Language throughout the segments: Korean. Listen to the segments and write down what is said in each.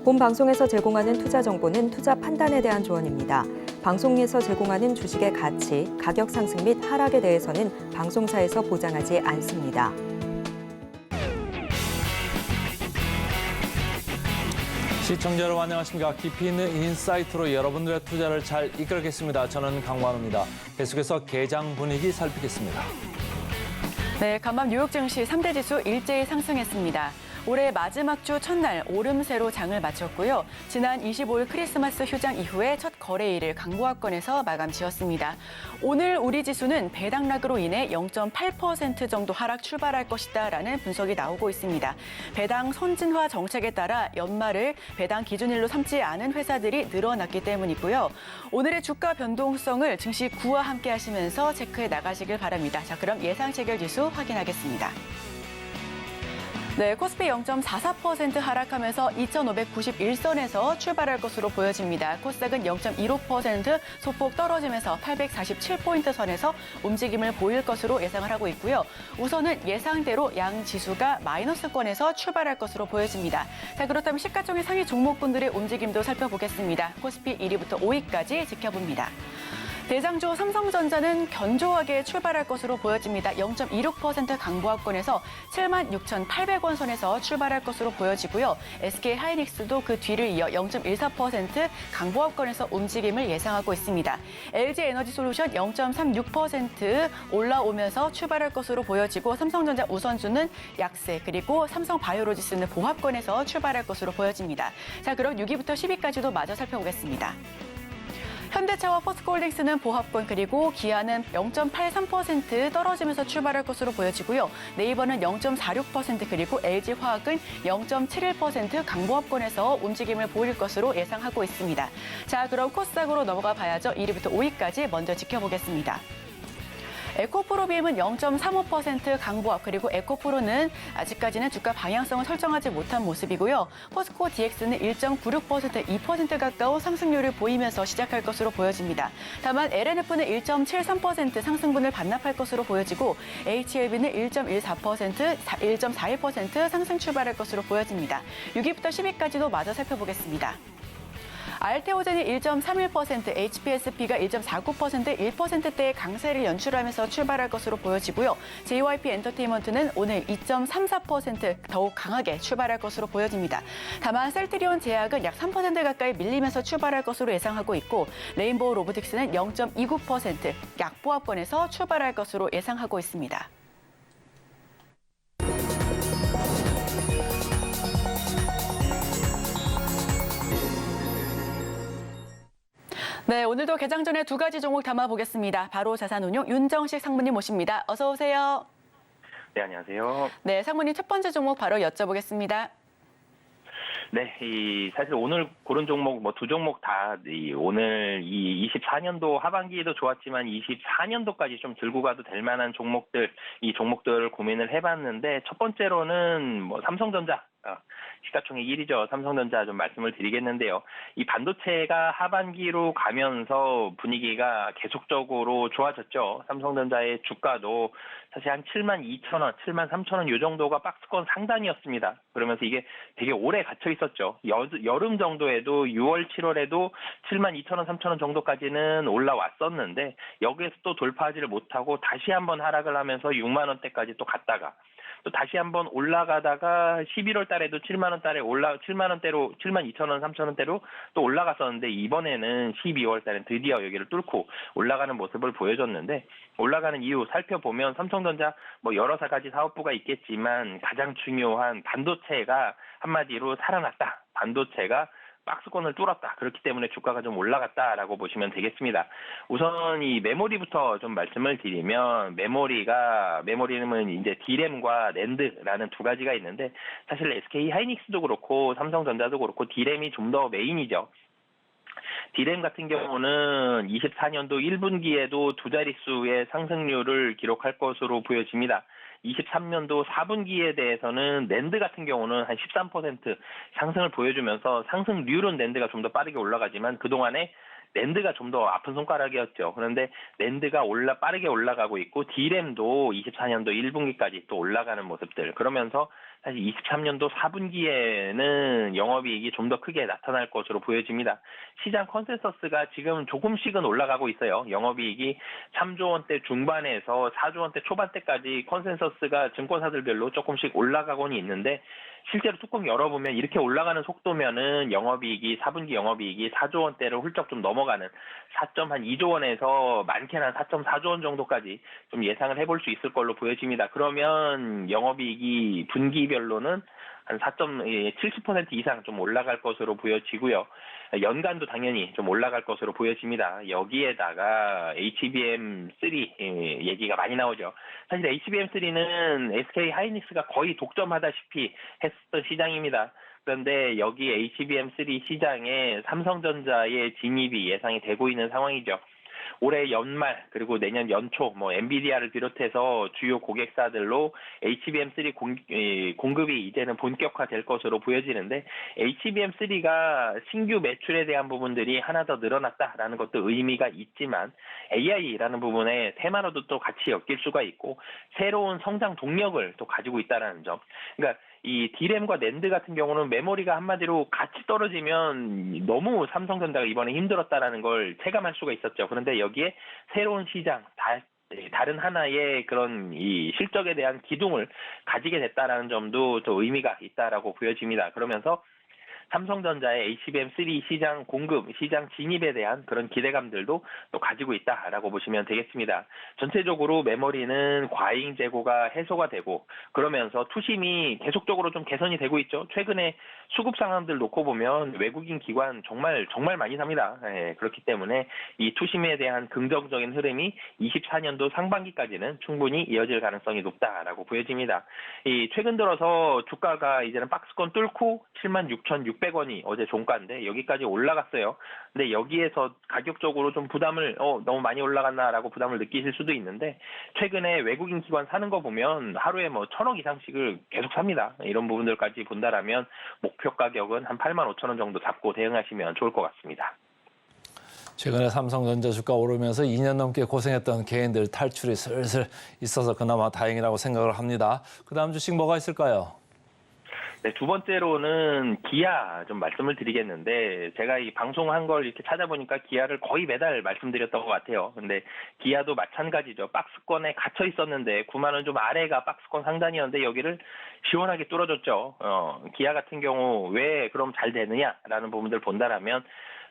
본 방송에서 제공하는 투자 정보는 투자 판단에 대한 조언입니다. 방송에서 제공하는 주식의 가치, 가격 상승 및 하락에 대해서는 방송사에서 보장하지 않습니다. 시청자 여러분 안녕하십니까. 깊이 있는 인사이트로 여러분들의 투자를 잘 이끌겠습니다. 저는 강관우입니다. 계속해서 개장 분위기 살피겠습니다. 네, 간밤 뉴욕 증시 3대 지수 일제히 상승했습니다. 올해 마지막 주 첫날 오름세로 장을 마쳤고요. 지난 25일 크리스마스 휴장 이후에 첫 거래일을 강보합권에서 마감 지었습니다. 오늘 우리 지수는 배당락으로 인해 0.8% 정도 하락 출발할 것이다라는 분석이 나오고 있습니다. 배당 선진화 정책에 따라 연말을 배당 기준일로 삼지 않은 회사들이 늘어났기 때문이고요. 오늘의 주가 변동성을 증시 구와 함께 하시면서 체크해 나가시길 바랍니다. 자, 그럼 예상 체결 지수 확인하겠습니다. 네, 코스피 0.44% 하락하면서 2,591선에서 출발할 것으로 보여집니다. 코스닥은 0.15% 소폭 떨어지면서 847포인트 선에서 움직임을 보일 것으로 예상을 하고 있고요. 우선은 예상대로 양 지수가 마이너스권에서 출발할 것으로 보여집니다. 자, 그렇다면 시가총액 상위 종목군들의 움직임도 살펴보겠습니다. 코스피 1위부터 5위까지 지켜봅니다. 대장주 삼성전자는 견조하게 출발할 것으로 보여집니다. 0.26% 강보합권에서 76,800원 선에서 출발할 것으로 보여지고요. SK하이닉스도 그 뒤를 이어 0.14% 강보합권에서 움직임을 예상하고 있습니다. LG에너지솔루션 0.36% 올라오면서 출발할 것으로 보여지고 삼성전자 우선주는 약세 그리고 삼성바이오로지스는 보합권에서 출발할 것으로 보여집니다. 자, 그럼 6위부터 10위까지도 마저 살펴보겠습니다. 현대차와 포스코홀딩스는 보합권 그리고 기아는 0.83% 떨어지면서 출발할 것으로 보여지고요. 네이버는 0.46% 그리고 LG화학은 0.71% 강보합권에서 움직임을 보일 것으로 예상하고 있습니다. 자, 그럼 코스닥으로 넘어가 봐야죠. 1위부터 5위까지 먼저 지켜보겠습니다. 에코프로비엠은 0.35% 강보합 그리고 에코프로는 아직까지는 주가 방향성을 설정하지 못한 모습이고요. 포스코 DX는 1.96% 2% 가까운 상승률을 보이면서 시작할 것으로 보여집니다. 다만 LNF는 1.73% 상승분을 반납할 것으로 보여지고 HLB는 1.14%, 1.41% 상승 출발할 것으로 보여집니다. 6위부터 10위까지도 마저 살펴보겠습니다. 알테오젠이 1.31%, HPSP가 1.49%, 1%대의 강세를 연출하면서 출발할 것으로 보여지고요. JYP 엔터테인먼트는 오늘 2.34% 더욱 강하게 출발할 것으로 보여집니다. 다만 셀트리온 제약은 약 3% 가까이 밀리면서 출발할 것으로 예상하고 있고 레인보우 로보틱스는 0.29% 약보합권에서 출발할 것으로 예상하고 있습니다. 네, 오늘도 개장 전에 두 가지 종목 담아보겠습니다. 바로 자산운용 윤정식 상무님 모십니다. 어서 오세요. 네, 안녕하세요. 네, 상무님 첫 번째 종목 바로 여쭤보겠습니다. 네, 사실 오늘 고른 종목 두 종목 다 오늘 24년도 하반기에도 좋았지만 24년도까지 좀 들고 가도 될 만한 이 종목들을 고민을 해봤는데 첫 번째로는 삼성전자. 시가총액 1위죠. 삼성전자 좀 말씀을 드리겠는데요. 이 반도체가 하반기로 가면서 분위기가 계속적으로 좋아졌죠. 삼성전자의 주가도 사실 한 72,000원, 73,000원 이 정도가 박스권 상단이었습니다. 그러면서 이게 되게 오래 갇혀 있었죠. 여름 정도에도 6월, 7월에도 72,000원, 3,000원 정도까지는 올라왔었는데 여기에서 또 돌파하지를 못하고 다시 한번 하락을 하면서 6만 원대까지 또 갔다가 또 다시 한번 올라가다가 11월 달에도 7만 원대로 72,000원, 3,000원대로 또 올라갔었는데 이번에는 12월 달엔 드디어 여기를 뚫고 올라가는 모습을 보여줬는데 올라가는 이유 살펴보면 삼성전자 여러 가지 사업부가 있겠지만 가장 중요한 반도체가 한마디로 살아났다. 반도체가 박스권을 뚫었다. 그렇기 때문에 주가가 좀 올라갔다라고 보시면 되겠습니다. 우선 이 메모리부터 좀 말씀을 드리면 메모리는 이제 D램과 낸드라는 두 가지가 있는데 사실 SK하이닉스도 그렇고 삼성전자도 그렇고 D램이 좀 더 메인이죠. D램 같은 경우는 24년도 1분기에도 두 자릿수의 상승률을 기록할 것으로 보여집니다. 23년도 4분기에 대해서는 낸드 같은 경우는 한 13% 상승을 보여주면서 상승률은 낸드가 좀 더 빠르게 올라가지만 그동안에 낸드가 좀 더 아픈 손가락이었죠. 그런데 낸드가 빠르게 올라가고 있고 D램도 24년도 1분기까지 또 올라가는 모습들. 그러면서 사실 23년도 4분기에는 영업이익이 좀 더 크게 나타날 것으로 보여집니다. 시장 컨센서스가 지금 조금씩은 올라가고 있어요. 영업이익이 3조 원대 중반에서 4조 원대 초반대까지 컨센서스가 증권사들별로 조금씩 올라가고는 있는데 실제로 뚜껑 열어보면 이렇게 올라가는 속도면은 영업이익이 4분기 영업이익이 4조 원대를 훌쩍 좀 넘어가는 4.2조 원에서 많게는 한 4.4조 원 정도까지 좀 예상을 해볼 수 있을 걸로 보여집니다. 그러면 영업이익이 분기별로는 한 4.70% 이상 좀 올라갈 것으로 보여지고요. 연간도 당연히 좀 올라갈 것으로 보여집니다. 여기에다가 HBM3 얘기가 많이 나오죠. 사실 HBM3는 SK 하이닉스가 거의 독점하다시피 했었던 시장입니다. 그런데 여기 HBM3 시장에 삼성전자의 진입이 예상이 되고 있는 상황이죠. 올해 연말 그리고 내년 연초 엔비디아를 비롯해서 주요 고객사들로 HBM3 공급이 이제는 본격화될 것으로 보여지는데 HBM3가 신규 매출에 대한 부분들이 하나 더 늘어났다라는 것도 의미가 있지만 AI라는 부분에 테마로도 또 같이 엮일 수가 있고 새로운 성장 동력을 또 가지고 있다는 점. 그러니까 이 D램과 낸드 같은 경우는 메모리가 한마디로 같이 떨어지면 너무 삼성전자가 이번에 힘들었다라는 걸 체감할 수가 있었죠. 그런데 여기에 새로운 시장, 다른 하나의 그런 이 실적에 대한 기둥을 가지게 됐다라는 점도 또 의미가 있다라고 보여집니다. 그러면서 삼성전자의 HBM3 시장 공급, 시장 진입에 대한 그런 기대감들도 또 가지고 있다라고 보시면 되겠습니다. 전체적으로 메모리는 과잉 재고가 해소가 되고 그러면서 투심이 계속적으로 좀 개선이 되고 있죠. 최근에 수급 상황들 놓고 보면 외국인 기관 정말 많이 삽니다. 그렇기 때문에 이 투심에 대한 긍정적인 흐름이 24년도 상반기까지는 충분히 이어질 가능성이 높다라고 보여집니다. 이 최근 들어서 주가가 이제는 박스권 뚫고 76,600원이 어제 종가인데 여기까지 올라갔어요. 근데 여기에서 가격적으로 좀 부담을 너무 많이 올라갔나라고 부담을 느끼실 수도 있는데 최근에 외국인 기관 사는 거 보면 하루에 1,000억 이상씩을 계속 삽니다. 이런 부분들까지 본다라면 목표 가격은 한 85,000원 정도 잡고 대응하시면 좋을 것 같습니다. 최근에 삼성전자 주가 오르면서 2년 넘게 고생했던 개인들 탈출이 슬슬 있어서 그나마 다행이라고 생각을 합니다. 그다음 주식 뭐가 있을까요? 네, 두 번째로는 기아 좀 말씀을 드리겠는데 제가 이 방송한 걸 이렇게 찾아보니까 기아를 거의 매달 말씀드렸던 것 같아요. 근데 기아도 마찬가지죠. 박스권에 갇혀 있었는데 9만 원 좀 아래가 박스권 상단이었는데 여기를 시원하게 뚫어줬죠. 기아 같은 경우 왜 그럼 잘 되느냐라는 부분들 본다라면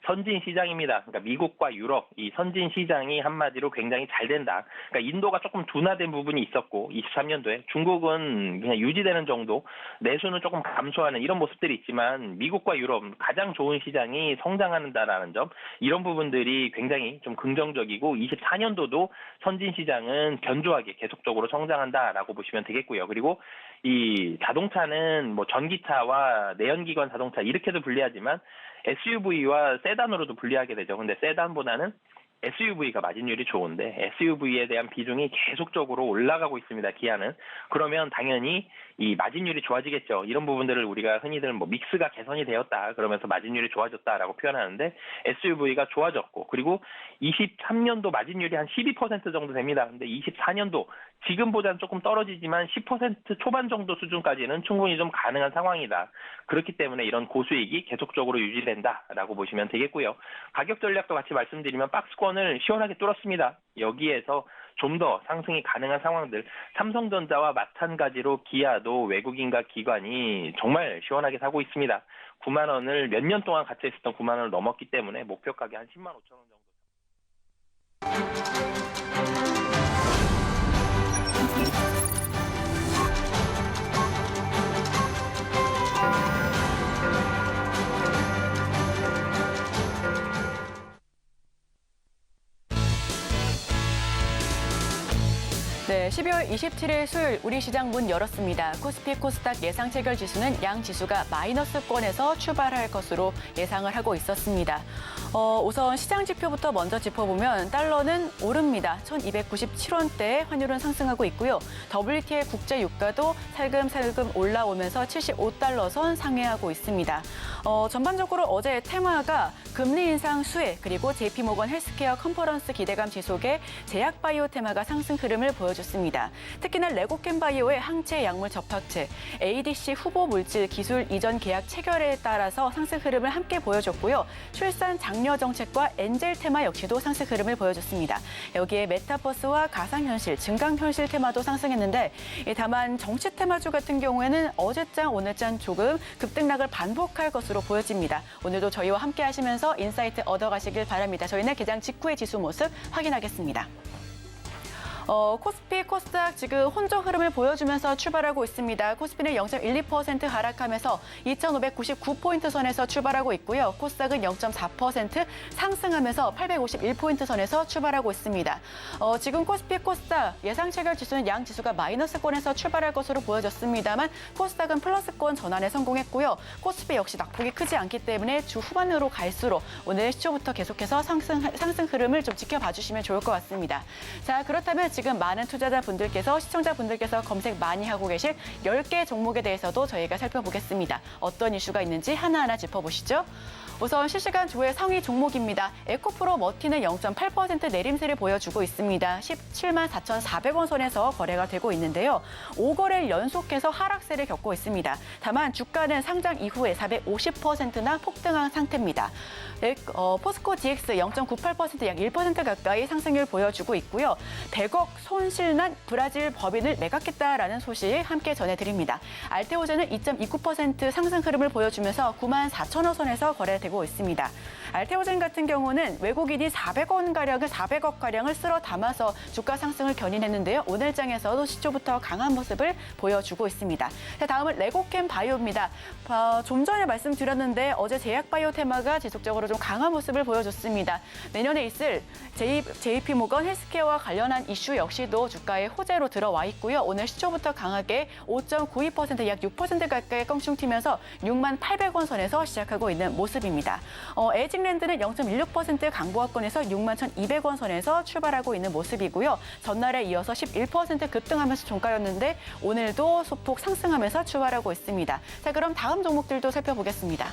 선진 시장입니다. 그러니까 미국과 유럽, 이 선진 시장이 한마디로 굉장히 잘 된다. 그러니까 인도가 조금 둔화된 부분이 있었고 23년도에 중국은 그냥 유지되는 정도, 내수는 조금 감소하는 이런 모습들이 있지만 미국과 유럽 가장 좋은 시장이 성장한다라는 점, 이런 부분들이 굉장히 좀 긍정적이고 24년도도 선진 시장은 견조하게 계속적으로 성장한다라고 보시면 되겠고요. 그리고 이 자동차는 전기차와 내연기관 자동차 이렇게도 분리하지만 SUV와 세단으로도 분리하게 되죠. 근데 세단보다는 SUV가 마진율이 좋은데 SUV에 대한 비중이 계속적으로 올라가고 있습니다. 기아는. 그러면 당연히 이 마진율이 좋아지겠죠. 이런 부분들을 우리가 흔히들 믹스가 개선이 되었다 그러면서 마진율이 좋아졌다라고 표현하는데 SUV가 좋아졌고 그리고 23년도 마진율이 한 12% 정도 됩니다. 근데 24년도 지금보다는 조금 떨어지지만 10% 초반 정도 수준까지는 충분히 좀 가능한 상황이다. 그렇기 때문에 이런 고수익이 계속적으로 유지된다라고 보시면 되겠고요. 가격 전략도 같이 말씀드리면 박스권을 시원하게 뚫었습니다. 여기에서 좀 더 상승이 가능한 상황들, 삼성전자와 마찬가지로 기아도 외국인과 기관이 정말 시원하게 사고 있습니다. 9만 원을 몇 년 동안 갇혀 있었던 9만 원을 넘었기 때문에 목표 가격 한 10만 5천 원 정도. 네, 12월 27일 수요일 우리 시장 문 열었습니다. 코스피 코스닥 예상 체결 지수는 양 지수가 마이너스권에서 출발할 것으로 예상을 하고 있었습니다. 우선 시장 지표부터 먼저 짚어보면 달러는 오릅니다. 1,297원대에 환율은 상승하고 있고요. WTI 국제 유가도 살금살금 올라오면서 75달러 선 상회하고 있습니다. 전반적으로 어제 테마가 금리 인상 수혜 그리고 JP모건 헬스케어 컨퍼런스 기대감 지속에 제약바이오 테마가 상승 흐름을 보여줬습니다. 특히나 레고캠바이오의 항체 약물 접합체, ADC 후보 물질 기술 이전 계약 체결에 따라서 상승 흐름을 함께 보여줬고요. 출산 장려 정책과 엔젤 테마 역시도 상승 흐름을 보여줬습니다. 여기에 메타버스와 가상현실, 증강현실 테마도 상승했는데 다만 정치 테마주 같은 경우에는 어제장, 오늘장 조금 급등락을 반복할 것으로 보여집니다. 오늘도 저희와 함께 하시면서 인사이트 얻어가시길 바랍니다. 저희는 개장 직후의 지수 모습 확인하겠습니다. 코스피, 코스닥 지금 혼조 흐름을 보여주면서 출발하고 있습니다. 코스피는 0.12% 하락하면서 2,599포인트 선에서 출발하고 있고요. 코스닥은 0.4% 상승하면서 851포인트 선에서 출발하고 있습니다. 지금 코스피, 코스닥 예상 체결 지수는 양 지수가 마이너스권에서 출발할 것으로 보여졌습니다만 코스닥은 플러스권 전환에 성공했고요. 코스피 역시 낙폭이 크지 않기 때문에 주 후반으로 갈수록 오늘 시초부터 계속해서 상승 흐름을 좀 지켜봐 주시면 좋을 것 같습니다. 자, 그렇다면 지금 많은 투자자분들께서 시청자분들께서 검색 많이 하고 계실 10개 종목에 대해서도 저희가 살펴보겠습니다. 어떤 이슈가 있는지 하나하나 짚어보시죠. 우선 실시간 조회 상위 종목입니다. 에코프로 머티는 0.8% 내림세를 보여주고 있습니다. 17만 4,400원 선에서 거래가 되고 있는데요. 5거래를 연속해서 하락세를 겪고 있습니다. 다만 주가는 상장 이후에 450%나 폭등한 상태입니다. 포스코 DX 0.98% 약 1% 가까이 상승률 보여주고 있고요. 100억 손실난 브라질 법인을 매각했다라는 소식 함께 전해드립니다. 알테오젠은 2.29% 상승 흐름을 보여주면서 9만 4천원 선에서 거래되고 있습니다. 알테오젠 같은 경우는 외국인이 400억 가량을 쓸어 담아서 주가 상승을 견인했는데요. 오늘 장에서도 시초부터 강한 모습을 보여주고 있습니다. 자, 다음은 레고캠 바이오입니다. 좀 전에 말씀드렸는데 어제 제약바이오 테마가 지속적으로 좀 강한 모습을 보여줬습니다. 내년에 있을 JP모건 헬스케어와 관련한 이슈 역시도 주가의 호재로 들어와 있고요. 오늘 시초부터 강하게 5.92% 약 6% 가까이 껑충 튀면서 6만 800원 선에서 시작하고 있는 모습입니다. 에직랜드는 0.16% 강보합권에서 6만 1,200원 선에서 출발하고 있는 모습이고요. 전날에 이어서 11% 급등하면서 종가였는데 오늘도 소폭 상승하면서 출발하고 있습니다. 자, 그럼 다음 종목들도 살펴보겠습니다.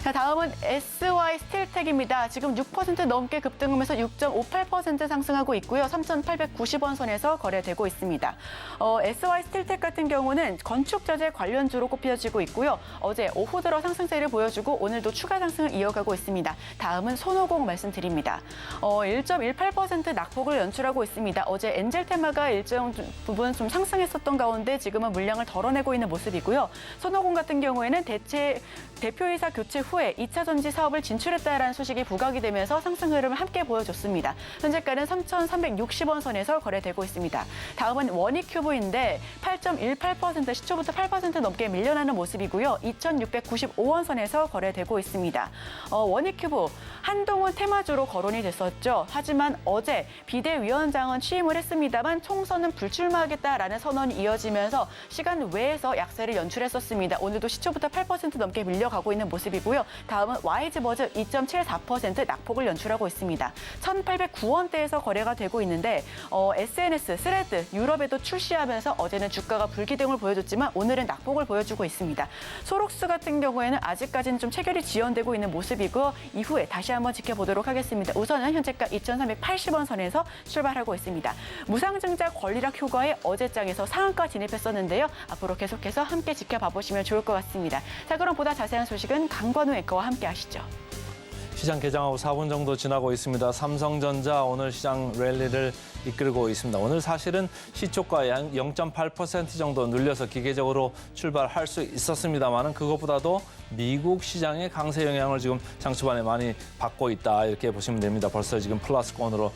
자, 다음은 SY 스틸텍입니다. 지금 6% 넘게 급등하면서 6.58% 상승하고 있고요. 3,890원 선에서 거래되고 있습니다. SY 스틸텍 같은 경우는 건축자재 관련주로 꼽혀지고 있고요. 어제 오후 들어 상승세를 보여주고 오늘도 추가 상승을 이어가고 있습니다. 다음은 손오공 말씀드립니다. 1.18% 낙폭을 연출하고 있습니다. 어제 엔젤 테마가 일정 부분 좀 상승했었던 가운데 지금은 물량을 덜어내고 있는 모습이고요. 손오공 같은 경우에는 대표이사 교체 후에 2차 전지 사업을 진출했다라는 소식이 부각이 되면서 상승 흐름을 함께 보여줬습니다. 현재가는 3,360원 선에서 거래되고 있습니다. 다음은 원익큐브인데 8.18% 시초부터 8% 넘게 밀려나는 모습이고요. 2,695원 선에서 거래되고 있습니다. 원익큐브 한동훈 테마주로 거론이 됐었죠. 하지만 어제 비대위원장은 취임을 했습니다만 총선은 불출마하겠다라는 선언이 이어지면서 시간 외에서 약세를 연출했었습니다. 오늘도 시초부터 8% 넘게 밀려가고 있는 모습이고요. 다음은 YG버즈 2.74% 낙폭을 연출하고 있습니다. 1,809원대에서 거래가 되고 있는데 SNS, 스레드, 유럽에도 출시하면서 어제는 주가가 불기둥을 보여줬지만 오늘은 낙폭을 보여주고 있습니다. 소록스 같은 경우에는 아직까지는 좀 체결이 지연되고 있는 모습이고 이후에 다시 한번 지켜보도록 하겠습니다. 우선은 현재가 2,380원 선에서 출발하고 있습니다. 무상증자 권리락 효과에 어제장에서 상한가 진입했었는데요. 앞으로 계속해서 함께 지켜봐 보시면 좋을 것 같습니다. 자, 그럼 보다 자세한 소식은 강관우 앵커와 함께 하시죠. 시장 개장하고 4분 정도 지나고 있습니다. 삼성전자 오늘 시장 랠리를 이끌고 있습니다. 오늘 사실은 시초가 0.8% 정도 늘려서 기계적으로 출발할 수 있었습니다만 그것보다도 미국 시장의 강세 영향을 지금 장초반에 많이 받고 있다 이렇게 보시면 됩니다. 벌써 지금 플러스권으로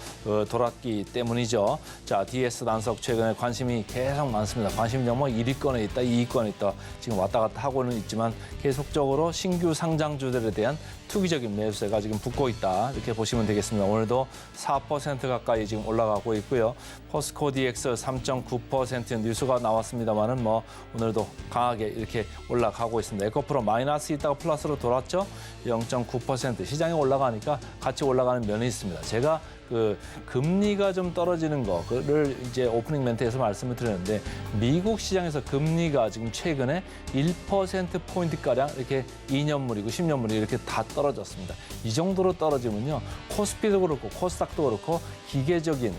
돌았기 때문이죠. 자, DS 단석 최근에 관심이 계속 많습니다. 관심 정보 1위권에 있다, 2위권에 있다 지금 왔다 갔다 하고는 있지만 계속적으로 신규 상장주들에 대한 투기적인 매수세가 지금 붙고 있다 이렇게 보시면 되겠습니다. 오늘도 4% 가까이 지금 올라가고 있고요. 포스코 DX 3.9% 뉴스가 나왔습니다만은 오늘도 강하게 이렇게 올라가고 있습니다. 에코프로 마이너스 있다가 플러스로 돌았죠. 0.9% 시장이 올라가니까 같이 올라가는 면이 있습니다. 제가 그 금리가 좀 떨어지는 거를 이제 오프닝 멘트에서 말씀을 드렸는데 미국 시장에서 금리가 지금 최근에 1%포인트가량 이렇게 2년물이고 10년물이 이렇게 다 떨어졌습니다. 이 정도로 떨어지면요. 코스피도 그렇고 코스닥도 그렇고 기계적인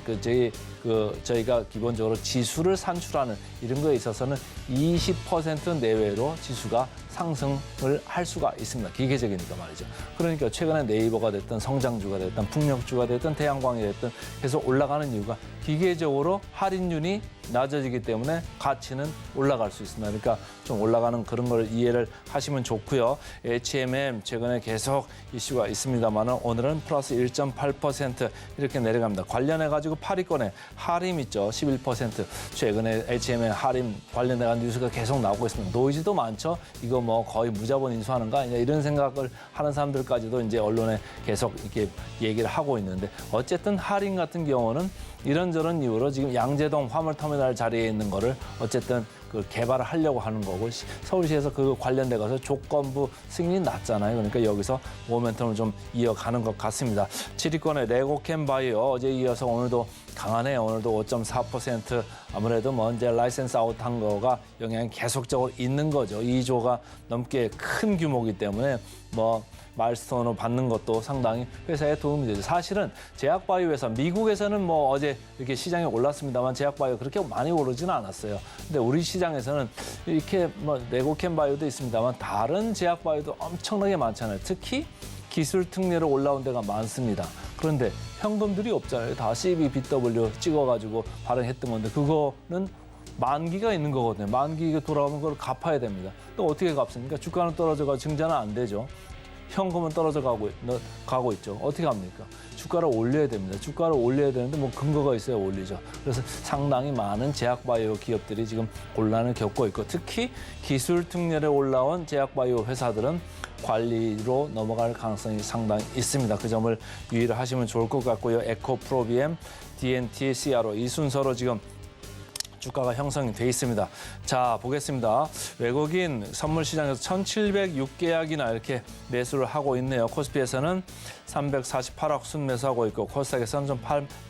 저희가 기본적으로 지수를 산출하는 이런 거에 있어서는 20% 내외로 지수가 상승을 할 수가 있습니다. 기계적이니까 말이죠. 그러니까 최근에 네이버가 됐든 성장주가 됐든 풍력주가 됐든 태양광이 됐든 계속 올라가는 이유가 기계적으로 할인율이 낮아지기 때문에 가치는 올라갈 수 있습니다. 그러니까 좀 올라가는 그런 걸 이해를 하시면 좋고요. HMM 최근에 계속 이슈가 있습니다만 오늘은 플러스 1.8% 이렇게 내려갑니다. 관련해가지고 8위권에 하림 있죠. 11%. 최근에 HMM 하림 관련해간 뉴스가 계속 나오고 있습니다. 노이즈도 많죠. 이거 뭐 거의 무자본 인수하는 거 아니냐 이런 생각을 하는 사람들까지도 이제 언론에 계속 이렇게 얘기를 하고 있는데 어쨌든 하림 같은 경우는 이런저런 이유로 지금 양재동 화물터미널 자리에 있는 거를 어쨌든 그 개발을 하려고 하는 거고 서울시에서 그 관련돼 가서 조건부 승인이 났잖아요. 그러니까 여기서 모멘텀을 좀 이어가는 것 같습니다. 7위권의 레고캠바이오 어제 이어서 오늘도 강하네요. 오늘도 5.4% 아무래도 뭐 이제 라이센스 아웃한 거가 영향이 계속적으로 있는 거죠. 2조가 넘게 큰 규모이기 때문에 뭐 마일스톤을 받는 것도 상당히 회사에 도움이 되죠. 사실은 제약바이오 회사, 미국에서는 뭐 어제 이렇게 시장에 올랐습니다만 제약바이오 그렇게 많이 오르지는 않았어요. 근데 우리 시장에서는 이렇게 뭐 레고캠바이오도 있습니다만 다른 제약바이오도 엄청나게 많잖아요. 특히 기술 특례로 올라온 데가 많습니다. 그런데 현금들이 없잖아요. 다 CBBW 찍어가지고 발행했던 건데 그거는 만기가 있는 거거든요. 만기가 돌아오면 그걸 갚아야 됩니다. 또 어떻게 갚습니까? 주가는 떨어져가 증자는 안 되죠. 현금은 떨어져 가고 있죠. 어떻게 합니까? 주가를 올려야 됩니다. 주가를 올려야 되는데 뭐 근거가 있어야 올리죠. 그래서 상당히 많은 제약바이오 기업들이 지금 곤란을 겪고 있고 특히 기술 특례에 올라온 제약바이오 회사들은 관리로 넘어갈 가능성이 상당히 있습니다. 그 점을 유의를 하시면 좋을 것 같고요. 에코프로비엠, DNT, CRO 이 순서로 지금 주가가 형성이 돼 있습니다. 자, 보겠습니다. 외국인 선물 시장에서 1,706계약이나 이렇게 매수를 하고 있네요. 코스피에서는 348억 순매수하고 있고 코스닥에서는 좀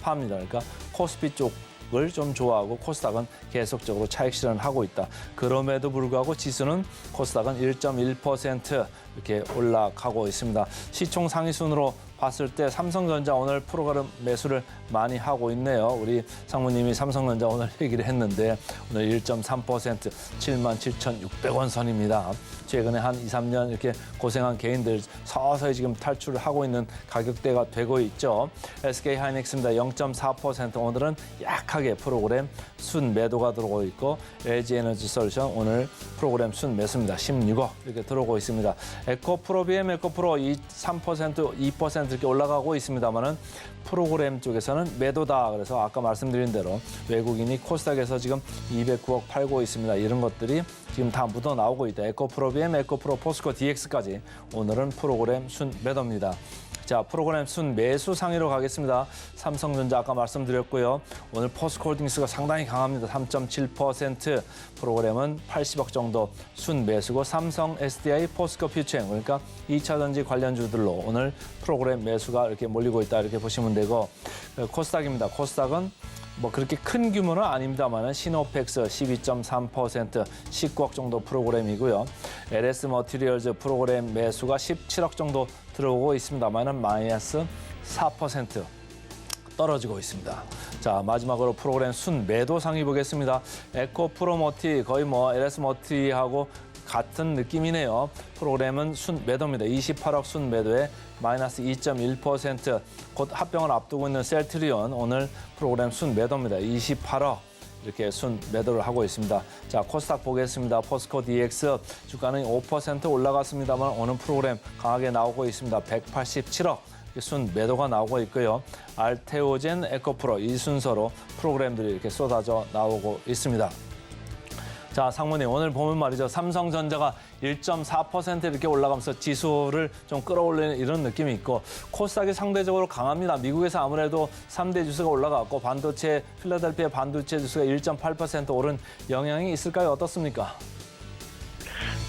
팝니다. 그러니까 코스피 쪽을 좀 좋아하고 코스닥은 계속적으로 차익 실현을 하고 있다. 그럼에도 불구하고 지수는 코스닥은 1.1% 이렇게 올라가고 있습니다. 시총 상위 순으로 봤을 때 삼성전자 오늘 프로그램 매수를 많이 하고 있네요. 우리 상무님이 삼성전자 오늘 얘기를 했는데 오늘 1.3% 77,600원 선입니다. 최근에 한 2, 3년 이렇게 고생한 개인들 서서히 지금 탈출을 하고 있는 가격대가 되고 있죠. SK하이닉스입니다. 0.4% 오늘은 약하게 프로그램 순 매도가 들어오고 있고 LG에너지솔루션 오늘 프로그램 순 매수입니다. 16억 이렇게 들어오고 있습니다. 에코프로비엠 에코프로 3%, 2% 이렇게 올라가고 있습니다만은 프로그램 쪽에서는 매도다. 그래서 아까 말씀드린 대로 외국인이 코스닥에서 지금 209억 팔고 있습니다. 이런 것들이 지금 다 묻어 나오고 있다. 에코프로비엠, 에코프로, 포스코, DX까지 오늘은 프로그램 순 매도입니다. 자, 프로그램 순 매수 상위로 가겠습니다. 삼성전자 아까 말씀드렸고요. 오늘 포스코홀딩스가 상당히 강합니다. 3.7%. 프로그램은 80억 정도 순 매수고 삼성, SDI, 포스코, 퓨처엠 그러니까 2차 전지 관련주들로 오늘 프로그램 매수가 이렇게 몰리고 있다 이렇게 보시면 되고 코스닥입니다. 코스닥은 뭐 그렇게 큰 규모는 아닙니다만 시노펙스 12.3% 19억 정도 프로그램이고요. LS 머티리얼즈 프로그램 매수가 17억 정도 들어오고 있습니다만 마이너스 4% 떨어지고 있습니다. 자, 마지막으로 프로그램 순 매도 상위 보겠습니다. 에코프로머티 거의 뭐 LS 머티하고 같은 느낌이네요. 프로그램은 순 매도입니다. 28억 순 매도에 마이너스 2.1%. 곧 합병을 앞두고 있는 셀트리온 오늘 프로그램 순 매도입니다. 28억 이렇게 순 매도를 하고 있습니다. 자, 코스닥 보겠습니다. 포스코 DX 주가는 5% 올라갔습니다만 오늘 프로그램 강하게 나오고 있습니다. 187억 순 매도가 나오고 있고요. 알테오젠, 에코프로 이 순서로 프로그램들이 이렇게 쏟아져 나오고 있습니다. 자, 상무님 오늘 보면 말이죠. 삼성전자가 1.4% 이렇게 올라가면서 지수를 좀 끌어올리는 이런 느낌이 있고 코스닥이 상대적으로 강합니다. 미국에서 아무래도 3대 지수가 올라갔고 반도체, 필라델피아 반도체 지수가 1.8% 오른 영향이 있을까요? 어떻습니까?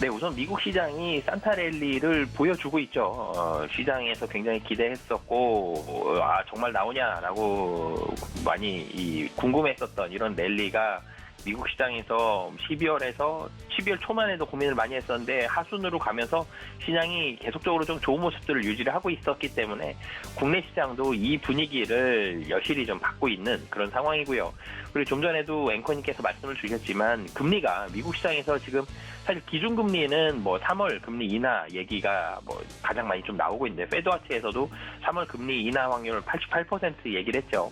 네, 우선 미국 시장이 산타 랠리를 보여주고 있죠. 시장에서 굉장히 기대했었고, 정말 나오냐라고 많이 궁금했었던 이런 랠리가 미국 시장에서 12월 초만 해도 고민을 많이 했었는데 하순으로 가면서 시장이 계속적으로 좀 좋은 모습들을 유지를 하고 있었기 때문에 국내 시장도 이 분위기를 여실히 좀 받고 있는 그런 상황이고요. 그리고 좀 전에도 앵커님께서 말씀을 주셨지만 금리가 미국 시장에서 지금 사실 기준금리는 뭐 3월 금리 인하 얘기가 뭐 가장 많이 좀 나오고 있는데 페드와치에서도 3월 금리 인하 확률 88% 얘기를 했죠.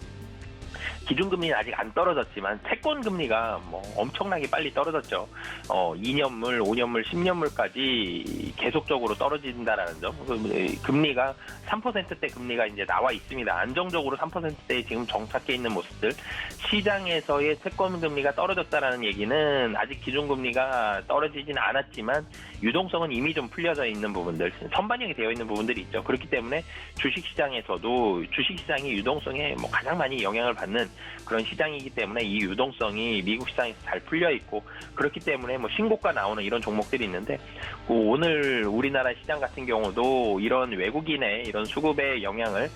기준금리는 아직 안 떨어졌지만 채권금리가 뭐 엄청나게 빨리 떨어졌죠. 2년물, 5년물, 10년물까지 계속적으로 떨어진다라는 점. 금리가 3%대 금리가 이제 나와 있습니다. 안정적으로 3%대에 지금 정착해 있는 모습들. 시장에서의 채권금리가 떨어졌다라는 얘기는 아직 기준금리가 떨어지진 않았지만 유동성은 이미 좀 풀려져 있는 부분들, 선반영이 되어 있는 부분들이 있죠. 그렇기 때문에 주식시장에서도 주식시장이 유동성에 뭐 가장 많이 영향을 받는 그런 시장이기 때문에 이 유동성이 미국 시장에서 잘 풀려 있고 그렇기 때문에 뭐 신고가 나오는 이런 종목들이 있는데 오늘 우리나라 시장 같은 경우도 이런 외국인의 이런 수급의 영향을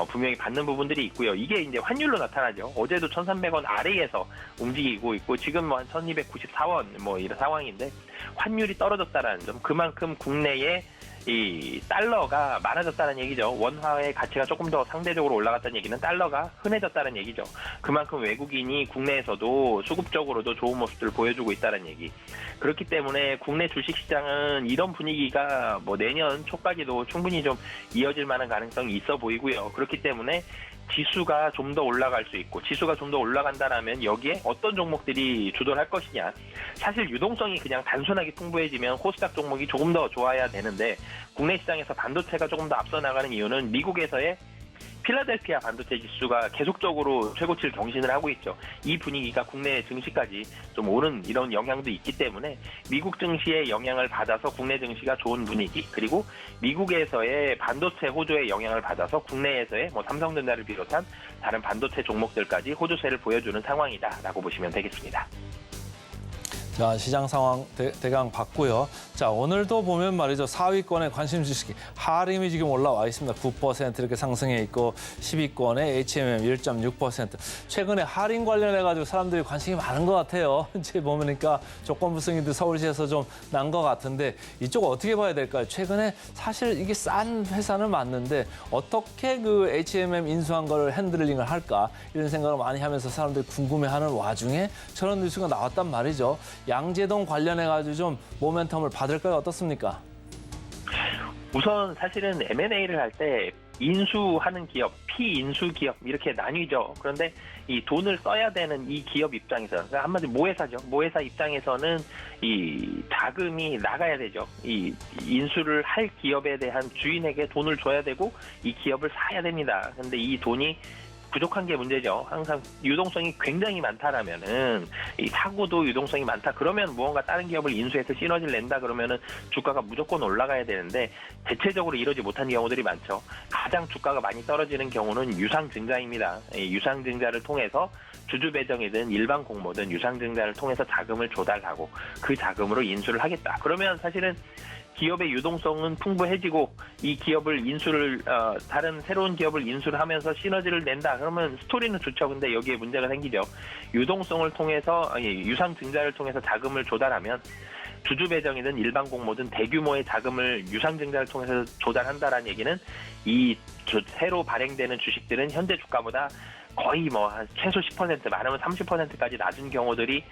분명히 받는 부분들이 있고요. 이게 이제 환율로 나타나죠. 어제도 1,300원 아래에서 움직이고 있고 지금 뭐 한 1,294원 뭐 이런 상황인데 환율이 떨어졌다라는 점, 그만큼 국내에 이 달러가 많아졌다는 얘기죠. 원화의 가치가 조금 더 상대적으로 올라갔다는 얘기는 달러가 흔해졌다는 얘기죠. 그만큼 외국인이 국내에서도 수급적으로도 좋은 모습들을 보여주고 있다는 얘기. 그렇기 때문에 국내 주식시장은 이런 분위기가 뭐 내년 초까지도 충분히 좀 이어질 만한 가능성이 있어 보이고요. 그렇기 때문에 지수가 좀 더 올라갈 수 있고 지수가 좀 더 올라간다라면 여기에 어떤 종목들이 주도를 할 것이냐. 사실 유동성이 그냥 단순하게 풍부해지면 코스닥 종목이 조금 더 좋아야 되는데 국내 시장에서 반도체가 조금 더 앞서 나가는 이유는 미국에서의 필라델피아 반도체 지수가 계속적으로 최고치를 경신을 하고 있죠. 이 분위기가 국내 증시까지 좀 오는 이런 영향도 있기 때문에 미국 증시의 영향을 받아서 국내 증시가 좋은 분위기, 그리고 미국에서의 반도체 호조의 영향을 받아서 국내에서의 뭐 삼성전자를 비롯한 다른 반도체 종목들까지 호조세를 보여주는 상황이다라고 보시면 되겠습니다. 자, 시장 상황 대강 봤고요. 자, 오늘도 보면 말이죠. 4위권에 관심 주식이 하림이 지금 올라와 있습니다. 9% 이렇게 상승해 있고 10위권에 HMM 1.6%. 최근에 할인 관련해가지고 사람들이 관심이 많은 것 같아요. 이제 보니까 조건부 승인도 서울시에서 좀 난 것 같은데 이쪽 어떻게 봐야 될까요? 최근에 사실 이게 싼 회사는 맞는데 어떻게 그 HMM 인수한 걸 핸들링을 할까 이런 생각을 많이 하면서 사람들이 궁금해하는 와중에 저런 뉴스가 나왔단 말이죠. 양재동 관련해가지고 좀 모멘텀을 받을까요? 어떻습니까? 우선 사실은 M&A를 할 때 인수하는 기업, 피인수 기업 이렇게 나뉘죠. 그런데 이 돈을 써야 되는 이 기업 입장에서, 그러니까 한마디로 모회사죠. 모회사 입장에서는 이 자금이 나가야 되죠. 이 인수를 할 기업에 대한 주인에게 돈을 줘야 되고 이 기업을 사야 됩니다. 그런데 이 돈이 부족한 게 문제죠. 항상 유동성이 굉장히 많다라면은 이 사고도 유동성이 많다. 그러면 무언가 다른 기업을 인수해서 시너지를 낸다 그러면은 주가가 무조건 올라가야 되는데 대체적으로 이러지 못한 경우들이 많죠. 가장 주가가 많이 떨어지는 경우는 유상증자입니다. 이 유상증자를 통해서 주주 배정이든 일반 공모든 유상증자를 통해서 자금을 조달하고 그 자금으로 인수를 하겠다. 그러면 사실은 기업의 유동성은 풍부해지고 이 기업을 인수를 다른 새로운 기업을 인수를 하면서 시너지를 낸다. 그러면 스토리는 좋죠. 근데 여기에 문제가 생기죠. 유동성을 통해서 유상 증자를 통해서 자금을 조달하면 주주 배정이든 일반 공모든 대규모의 자금을 유상 증자를 통해서 조달한다라는 얘기는 이 새로 발행되는 주식들은 현재 주가보다 거의 뭐 한 최소 10% 많으면 30%까지 낮은 경우들이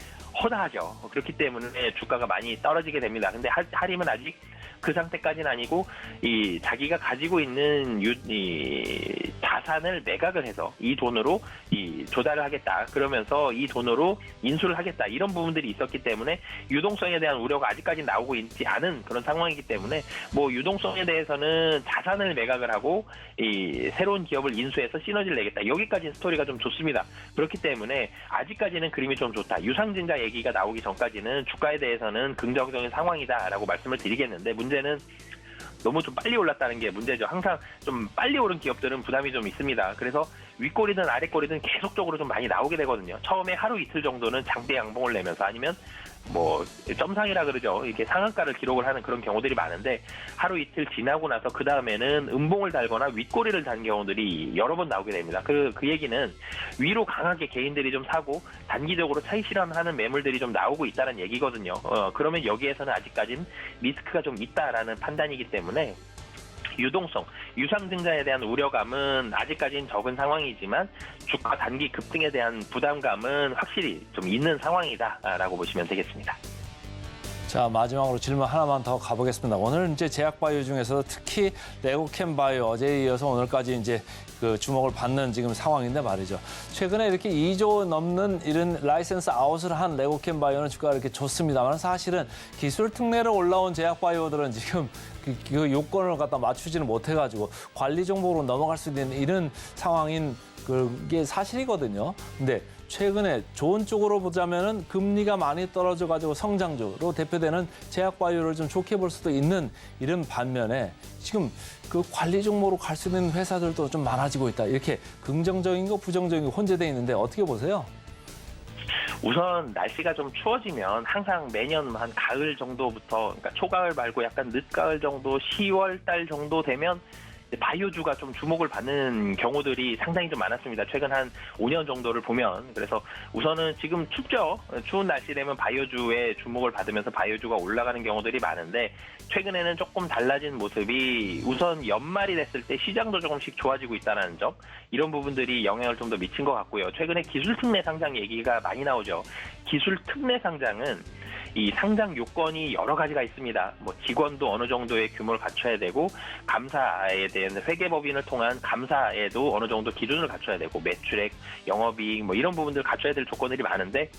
허다하죠. 그렇기 때문에 주가가 많이 떨어지게 됩니다. 근데 하림은 아직 그 상태까지는 아니고 이 자기가 가지고 있는 이 자산을 매각을 해서 이 돈으로 이 조달을 하겠다. 그러면서 이 돈으로 인수를 하겠다. 이런 부분들이 있었기 때문에 유동성에 대한 우려가 아직까지 나오고 있지 않은 그런 상황이기 때문에 뭐 유동성에 대해서는 자산을 매각을 하고 이 새로운 기업을 인수해서 시너지를 내겠다. 여기까지는 스토리가 좀 좋습니다. 그렇기 때문에 아직까지는 그림이 좀 좋다. 유상증자 얘기가 나오기 전까지는 주가에 대해서는 긍정적인 상황이다라고 말씀을 드리겠는데 문제는 너무 좀 빨리 올랐다는 게 문제죠. 항상 좀 빨리 오른 기업들은 부담이 좀 있습니다. 그래서 윗꼬리든 아랫꼬리든 계속적으로 좀 많이 나오게 되거든요. 처음에 하루 이틀 정도는 장대 양봉을 내면서 아니면 뭐 점상이라 그러죠. 이렇게 상한가를 기록을 하는 그런 경우들이 많은데 하루 이틀 지나고 나서 그 다음에는 음봉을 달거나 윗꼬리를 단 경우들이 여러 번 나오게 됩니다. 그 얘기는 위로 강하게 개인들이 좀 사고 단기적으로 차익 실현하는 매물들이 좀 나오고 있다는 얘기거든요. 그러면 여기에서는 아직까지는 리스크가 좀 있다라는 판단이기 때문에 유동성, 유상증자에 대한 우려감은 아직까지는 적은 상황이지만 주가 단기 급등에 대한 부담감은 확실히 좀 있는 상황이다라고 보시면 되겠습니다. 자, 마지막으로 질문 하나만 더 가보겠습니다. 오늘 이제 제약바이오 중에서 특히 레고캠바이오 어제에 이어서 오늘까지 이제 그 주목을 받는 지금 상황인데 말이죠. 최근에 이렇게 2조 넘는 이런 라이센스 아웃을 한 레고캠바이오는 주가가 이렇게 좋습니다만 사실은 기술 특례로 올라온 제약바이오들은 지금 그 요건을 갖다 맞추지는 못해가지고 관리 종목으로 넘어갈 수 있는 이런 상황인 그게 사실이거든요. 근데 최근에 좋은 쪽으로 보자면은 금리가 많이 떨어져가지고 성장주로 대표되는 제약바이오를 좀 좋게 볼 수도 있는 이런 반면에 지금 그 관리 종목으로 갈 수 있는 회사들도 좀 많아지고 있다. 이렇게 긍정적인 거 부정적인 거 혼재돼 있는데 어떻게 보세요? 우선 날씨가 좀 추워지면 항상 매년 한 가을 정도부터, 그러니까 초가을 말고 약간 늦가을 정도, 10월 달 정도 되면 바이오주가 좀 주목을 받는 경우들이 상당히 좀 많았습니다. 최근 한 5년 정도를 보면. 그래서 우선은 지금 춥죠. 추운 날씨 되면 바이오주에 주목을 받으면서 바이오주가 올라가는 경우들이 많은데 최근에는 조금 달라진 모습이 우선 연말이 됐을 때 시장도 조금씩 좋아지고 있다는 점, 이런 부분들이 영향을 좀 더 미친 것 같고요. 최근에 기술특례 상장 얘기가 많이 나오죠. 기술특례 상장은 이 상장 요건이 여러 가지가 있습니다. 뭐 직원도 어느 정도의 규모를 갖춰야 되고 감사에 대한 회계법인을 통한 감사에도 어느 정도 기준을 갖춰야 되고 매출액, 영업이익 뭐 이런 부분들을 갖춰야 될 조건들이 많은데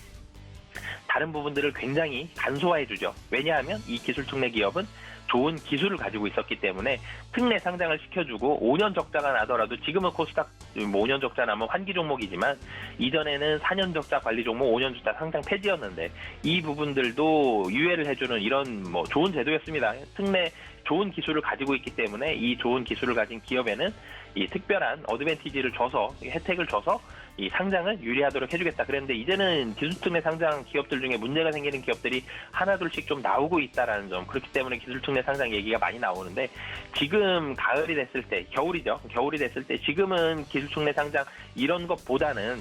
다른 부분들을 굉장히 간소화해 주죠. 왜냐하면 이 기술특례 기업은 좋은 기술을 가지고 있었기 때문에 특례 상장을 시켜주고 5년 적자가 나더라도 지금은 코스닥 5년 적자 나면 환기 종목이지만 이전에는 4년 적자 관리 종목 5년 적자 상장 폐지였는데 이 부분들도 유예를 해주는 이런 뭐 좋은 제도였습니다. 특례 좋은 기술을 가지고 있기 때문에 이 좋은 기술을 가진 기업에는 이 특별한 어드밴티지를 줘서 혜택을 줘서 이 상장을 유리하도록 해주겠다. 그런데 이제는 기술특례 상장 기업들 중에 문제가 생기는 기업들이 하나둘씩 좀 나오고 있다라는 점. 그렇기 때문에 기술특례 상장 얘기가 많이 나오는데 지금 가을이 됐을 때, 겨울이죠. 겨울이 됐을 때 지금은 기술특례 상장 이런 것보다는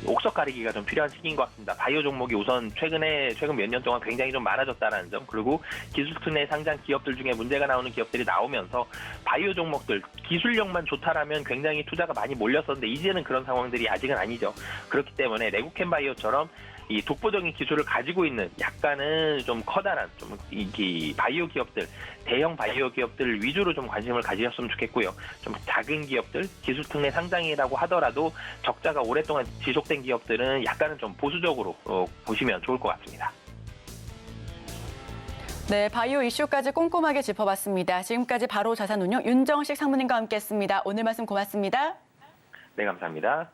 옥석 가리기가 좀 필요한 시기인 것 같습니다. 바이오 종목이 우선 최근 몇 년 동안 굉장히 좀 많아졌다는 점, 그리고 기술특례 상장 기업들 중에 문제가 나오는 기업들이 나오면서 바이오 종목들 기술력만 좋다라면 굉장히 투자가 많이 몰렸었는데 이제는 그런 상황들이 아직은 아니죠. 그렇기 때문에 레고캠바이오처럼 이 독보적인 기술을 가지고 있는 약간은 좀 커다란 이 바이오 기업들, 대형 바이오 기업들 위주로 좀 관심을 가지셨으면 좋겠고요. 좀 작은 기업들, 기술특례 상장이라고 하더라도 적자가 오랫동안 지속된 기업들은 약간은 좀 보수적으로 보시면 좋을 것 같습니다. 네, 바이오 이슈까지 꼼꼼하게 짚어봤습니다. 지금까지 바로 자산운용 윤정식 상무님과 함께했습니다. 오늘 말씀 고맙습니다. 네, 감사합니다.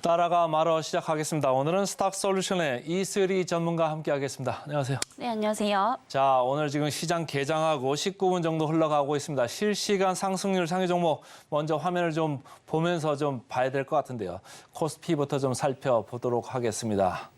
따라가 말어 시작하겠습니다. 오늘은 스탁솔루션의 이슬이 전문가와 함께하겠습니다. 안녕하세요. 네, 안녕하세요. 자, 오늘 지금 시장 개장하고 19분 정도 흘러가고 있습니다. 실시간 상승률 상위 종목 먼저 화면을 좀 보면서 좀 봐야 될 것 같은데요. 코스피부터 좀 살펴보도록 하겠습니다.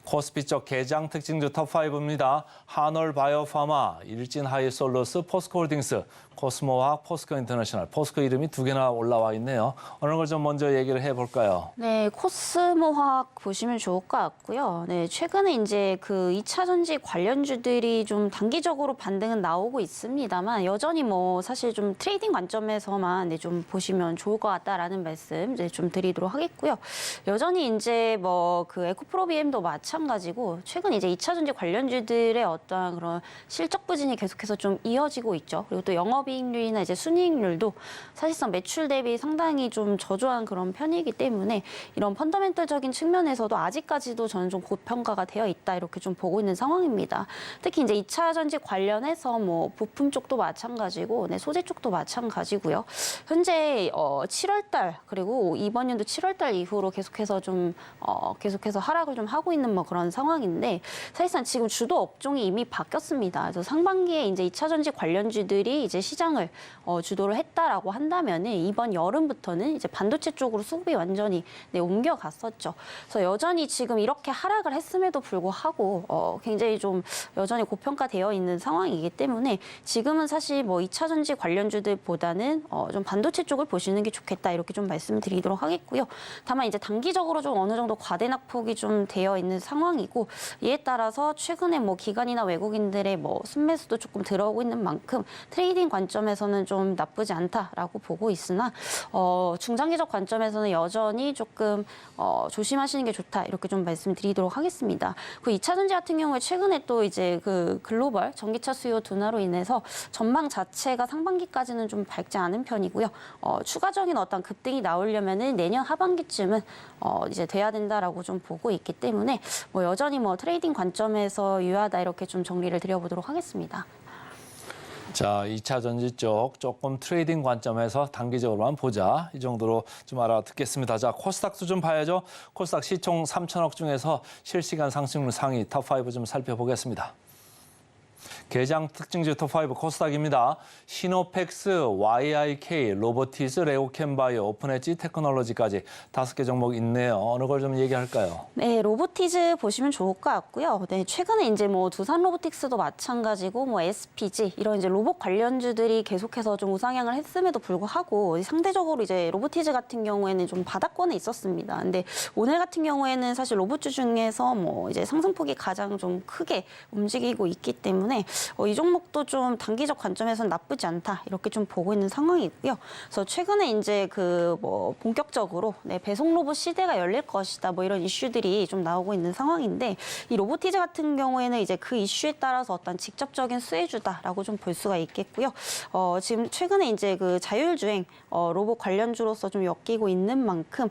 코스피 쪽 개장 특징주 톱5입니다. 한올 바이오파마, 일진 하이솔루스, 포스코홀딩스, 코스모화학, 포스코 인터내셔널, 포스코 이름이 두 개나 올라와 있네요. 어느 걸 좀 먼저 얘기를 해볼까요? 네, 코스모화학 보시면 좋을 것 같고요. 네, 최근에 이제 그 2차 전지 관련주들이 좀 단기적으로 반등은 나오고 있습니다만 여전히 뭐 사실 좀 트레이딩 관점에서만 네, 좀 보시면 좋을 것 같다라는 말씀 이제 좀 드리도록 하겠고요. 여전히 이제 뭐 그 에코프로비엠도 마찬가지고 최근 이제 2차 전지 관련주들의 어떠한 그런 실적 부진이 계속해서 좀 이어지고 있죠. 그리고 또 영업이익률이나 이제 순이익률도 사실상 매출 대비 상당히 좀 저조한 그런 편이기 때문에 이런 펀더멘털적인 측면에서도 아직까지도 저는 좀 고평가가 되어 있다 이렇게 좀 보고 있는 상황입니다. 특히 이제 2차 전지 관련해서 뭐 부품 쪽도 마찬가지고 네, 소재 쪽도 마찬가지고요. 현재 7월달 그리고 이번 연도 7월달 이후로 계속해서 좀 계속해서 하락을 좀 하고 있는 뭐 그런 상황인데 사실상 지금 주도 업종이 이미 바뀌었습니다. 그래서 상반기에 이제 2차 전지 관련주들이 이제 시장을 주도를 했다라고 한다면은 이번 여름부터는 이제 반도체 쪽으로 수급이 완전히 네, 옮겨갔었죠. 그래서 여전히 지금 이렇게 하락을 했음에도 불구하고 굉장히 좀 여전히 고평가되어 있는 상황이기 때문에 지금은 사실 뭐 2차 전지 관련주들보다는 좀 반도체 쪽을 보시는 게 좋겠다 이렇게 좀 말씀드리도록 하겠고요. 다만 이제 단기적으로 좀 어느 정도 과대낙폭이 좀 되어 있는 상황이고 이에 따라서 최근에 뭐 기관이나 외국인들의 뭐 순매수도 조금 들어오고 있는 만큼 트레이딩 관점에서는 좀 나쁘지 않다라고 보고 있으나 중장기적 관점에서는 여전히 조금 조심하시는 게 좋다 이렇게 좀 말씀드리도록 하겠습니다. 그 2차 전지 같은 경우에 최근에 또 이제 그 글로벌 전기차 수요 둔화로 인해서 전망 자체가 상반기까지는 좀 밝지 않은 편이고요. 추가적인 어떤 급등이 나오려면은 내년 하반기쯤은 이제 돼야 된다라고 좀 보고 있기 때문에 뭐 여전히 뭐 트레이딩 관점에서 유효하다 이렇게 좀 정리를 드려보도록 하겠습니다. 자, 2차 전지 쪽 조금 트레이딩 관점에서 단기적으로만 보자. 이 정도로 좀 알아듣겠습니다. 자, 코스닥도 좀 봐야죠. 코스닥 시총 3천억 중에서 실시간 상승률 상위 탑5 좀 살펴보겠습니다. 개장 특징주 톱5 코스닥입니다. 시노펙스, YIK, 로보티즈, 레오캠바이오, 오픈엣지 테크놀로지까지 5개 종목 있네요. 어느 걸 좀 얘기할까요? 네, 로보티즈 보시면 좋을 것 같고요. 네, 최근에 이제 뭐 두산 로보틱스도 마찬가지고 뭐 SPG 이런 이제 로봇 관련주들이 계속해서 좀 우상향을 했음에도 불구하고 상대적으로 이제 로보티즈 같은 경우에는 좀 바닥권에 있었습니다. 근데 오늘 같은 경우에는 사실 로봇주 중에서 뭐 이제 상승폭이 가장 좀 크게 움직이고 있기 때문에 이 종목도 좀 단기적 관점에서는 나쁘지 않다 이렇게 좀 보고 있는 상황이고요. 그래서 최근에 이제 그 뭐 본격적으로 네, 배송 로봇 시대가 열릴 것이다 뭐 이런 이슈들이 좀 나오고 있는 상황인데 이 로보티즈 같은 경우에는 이제 그 이슈에 따라서 어떤 직접적인 수혜주다라고 좀 볼 수가 있겠고요. 지금 최근에 이제 그 자율주행 로봇 관련주로서 좀 엮이고 있는 만큼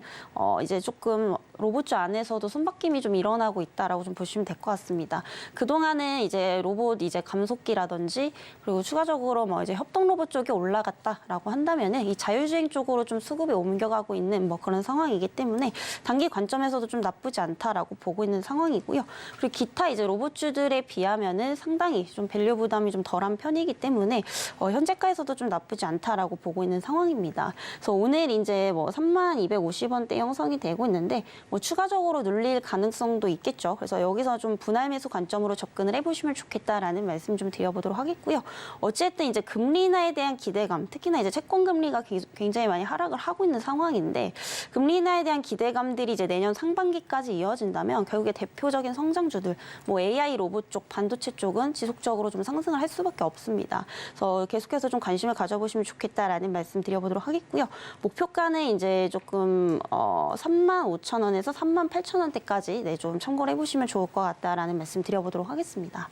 이제 조금 로봇주 안에서도 손바뀜이 좀 일어나고 있다라고 좀 보시면 될 것 같습니다. 그동안은 이제 로봇 이제 감속기라든지 그리고 추가적으로 뭐 이제 협동 로봇 쪽이 올라갔다라고 한다면은 이 자율주행 쪽으로 좀 수급이 옮겨가고 있는 뭐 그런 상황이기 때문에 단기 관점에서도 좀 나쁘지 않다라고 보고 있는 상황이고요. 그리고 기타 이제 로봇주들에 비하면은 상당히 좀 밸류 부담이 좀 덜한 편이기 때문에 현재가에서도 좀 나쁘지 않다라고 보고 있는 상황입니다. 그래서 오늘 이제 뭐 3250원대 형성이 되고 있는데 뭐 추가적으로 눌릴 가능성도 있겠죠. 그래서 여기서 좀 분할 매수 관점으로 접근을 해보시면 좋겠다라는 말씀 좀 드려보도록 하겠고요. 어쨌든 이제 금리 인하에 대한 기대감, 특히나 이제 채권 금리가 굉장히 많이 하락을 하고 있는 상황인데 금리 인하에 대한 기대감들이 이제 내년 상반기까지 이어진다면 결국에 대표적인 성장주들, 뭐 AI 로봇 쪽, 반도체 쪽은 지속적으로 좀 상승을 할 수밖에 없습니다. 그래서 계속해서 좀 관심을 가져보시면 좋겠다라는 말씀 드려보도록 하겠고요. 목표가는 이제 조금 35,000원에서 38,000원대까지 네, 좀 참고를 해보시면 좋을 것 같다라는 말씀 드려보도록 하겠습니다.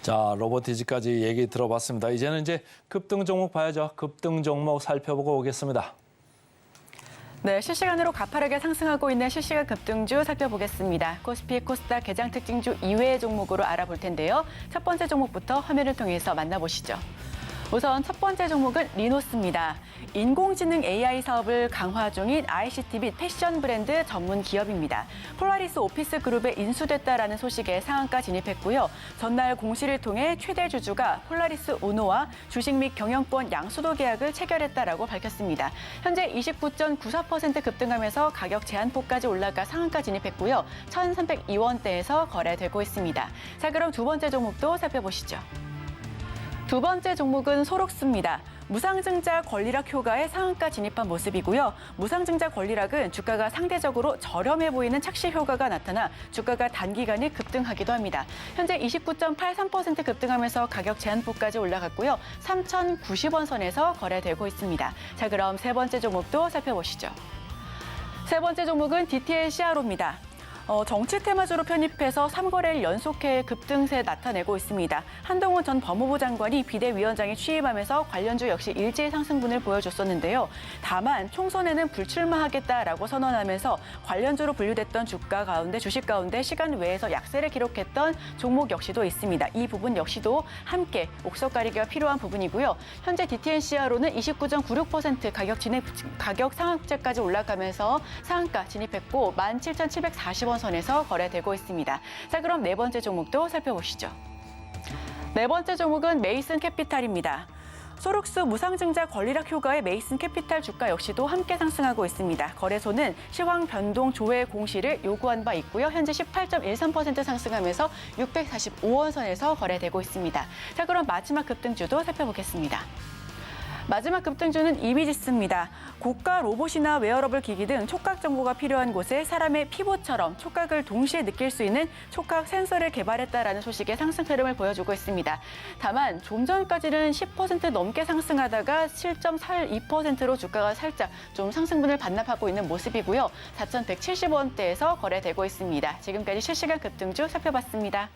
자, 로보티즈까지 얘기 들어봤습니다. 이제는 이제 급등 종목 봐야죠. 급등 종목 살펴보고 오겠습니다. 네, 실시간으로 가파르게 상승하고 있는 실시간 급등주 살펴보겠습니다. 코스피 코스닥 개장 특징주 이외의 종목으로 알아볼 텐데요. 첫 번째 종목부터 화면을 통해서 만나보시죠. 우선 첫 번째 종목은 리노스입니다. 인공지능 AI 사업을 강화 중인 ICT 및 패션 브랜드 전문 기업입니다. 폴라리스 오피스 그룹에 인수됐다라는 소식에 상한가 진입했고요. 전날 공시를 통해 최대 주주가 폴라리스 오노와 주식 및 경영권 양수도 계약을 체결했다라고 밝혔습니다. 현재 29.94% 급등하면서 가격 제한폭까지 올라가 상한가 진입했고요. 1,302원대에서 거래되고 있습니다. 자, 그럼 두 번째 종목도 살펴보시죠. 두 번째 종목은 소록스입니다. 무상증자 권리락 효과에 상한가 진입한 모습이고요. 무상증자 권리락은 주가가 상대적으로 저렴해 보이는 착시 효과가 나타나 주가가 단기간에 급등하기도 합니다. 현재 29.83% 급등하면서 가격 제한폭까지 올라갔고요. 3,090원 선에서 거래되고 있습니다. 자, 그럼 세 번째 종목도 살펴보시죠. 세 번째 종목은 DTL CRO입니다. 정치 테마주로 편입해서 3거래일 연속해 급등세 나타내고 있습니다. 한동훈 전 법무부 장관이 비대위원장에 취임하면서 관련주 역시 일제히 상승분을 보여줬었는데요. 다만 총선에는 불출마하겠다라고 선언하면서 관련주로 분류됐던 주식 가운데 시간 외에서 약세를 기록했던 종목 역시도 있습니다. 이 부분 역시도 함께 옥석 가리기가 필요한 부분이고요. 현재 DTNCR로는 29.96% 가격 상한제까지 올라가면서 상한가 진입했고 17,740원 선에서 거래되고 있습니다. 자, 그럼 네 번째 종목도 살펴보시죠. 네 번째 종목은 메이슨 캐피탈입니다. 소록스 무상증자 권리락 효과의 메이슨 캐피탈 주가 역시도 함께 상승하고 있습니다. 거래소는 시황 변동 조회 공시를 요구한 바 있고요. 현재 18.13% 상승하면서 645원 선에서 거래되고 있습니다. 자, 그럼 마지막 급등주도 살펴보겠습니다. 마지막 급등주는 이미지스입니다. 고가 로봇이나 웨어러블 기기 등 촉각 정보가 필요한 곳에 사람의 피부처럼 촉각을 동시에 느낄 수 있는 촉각 센서를 개발했다라는 소식의 상승 흐름을 보여주고 있습니다. 다만 좀 전까지는 10% 넘게 상승하다가 7.42%로 주가가 살짝 좀 상승분을 반납하고 있는 모습이고요. 4,170원대에서 거래되고 있습니다. 지금까지 실시간 급등주 살펴봤습니다.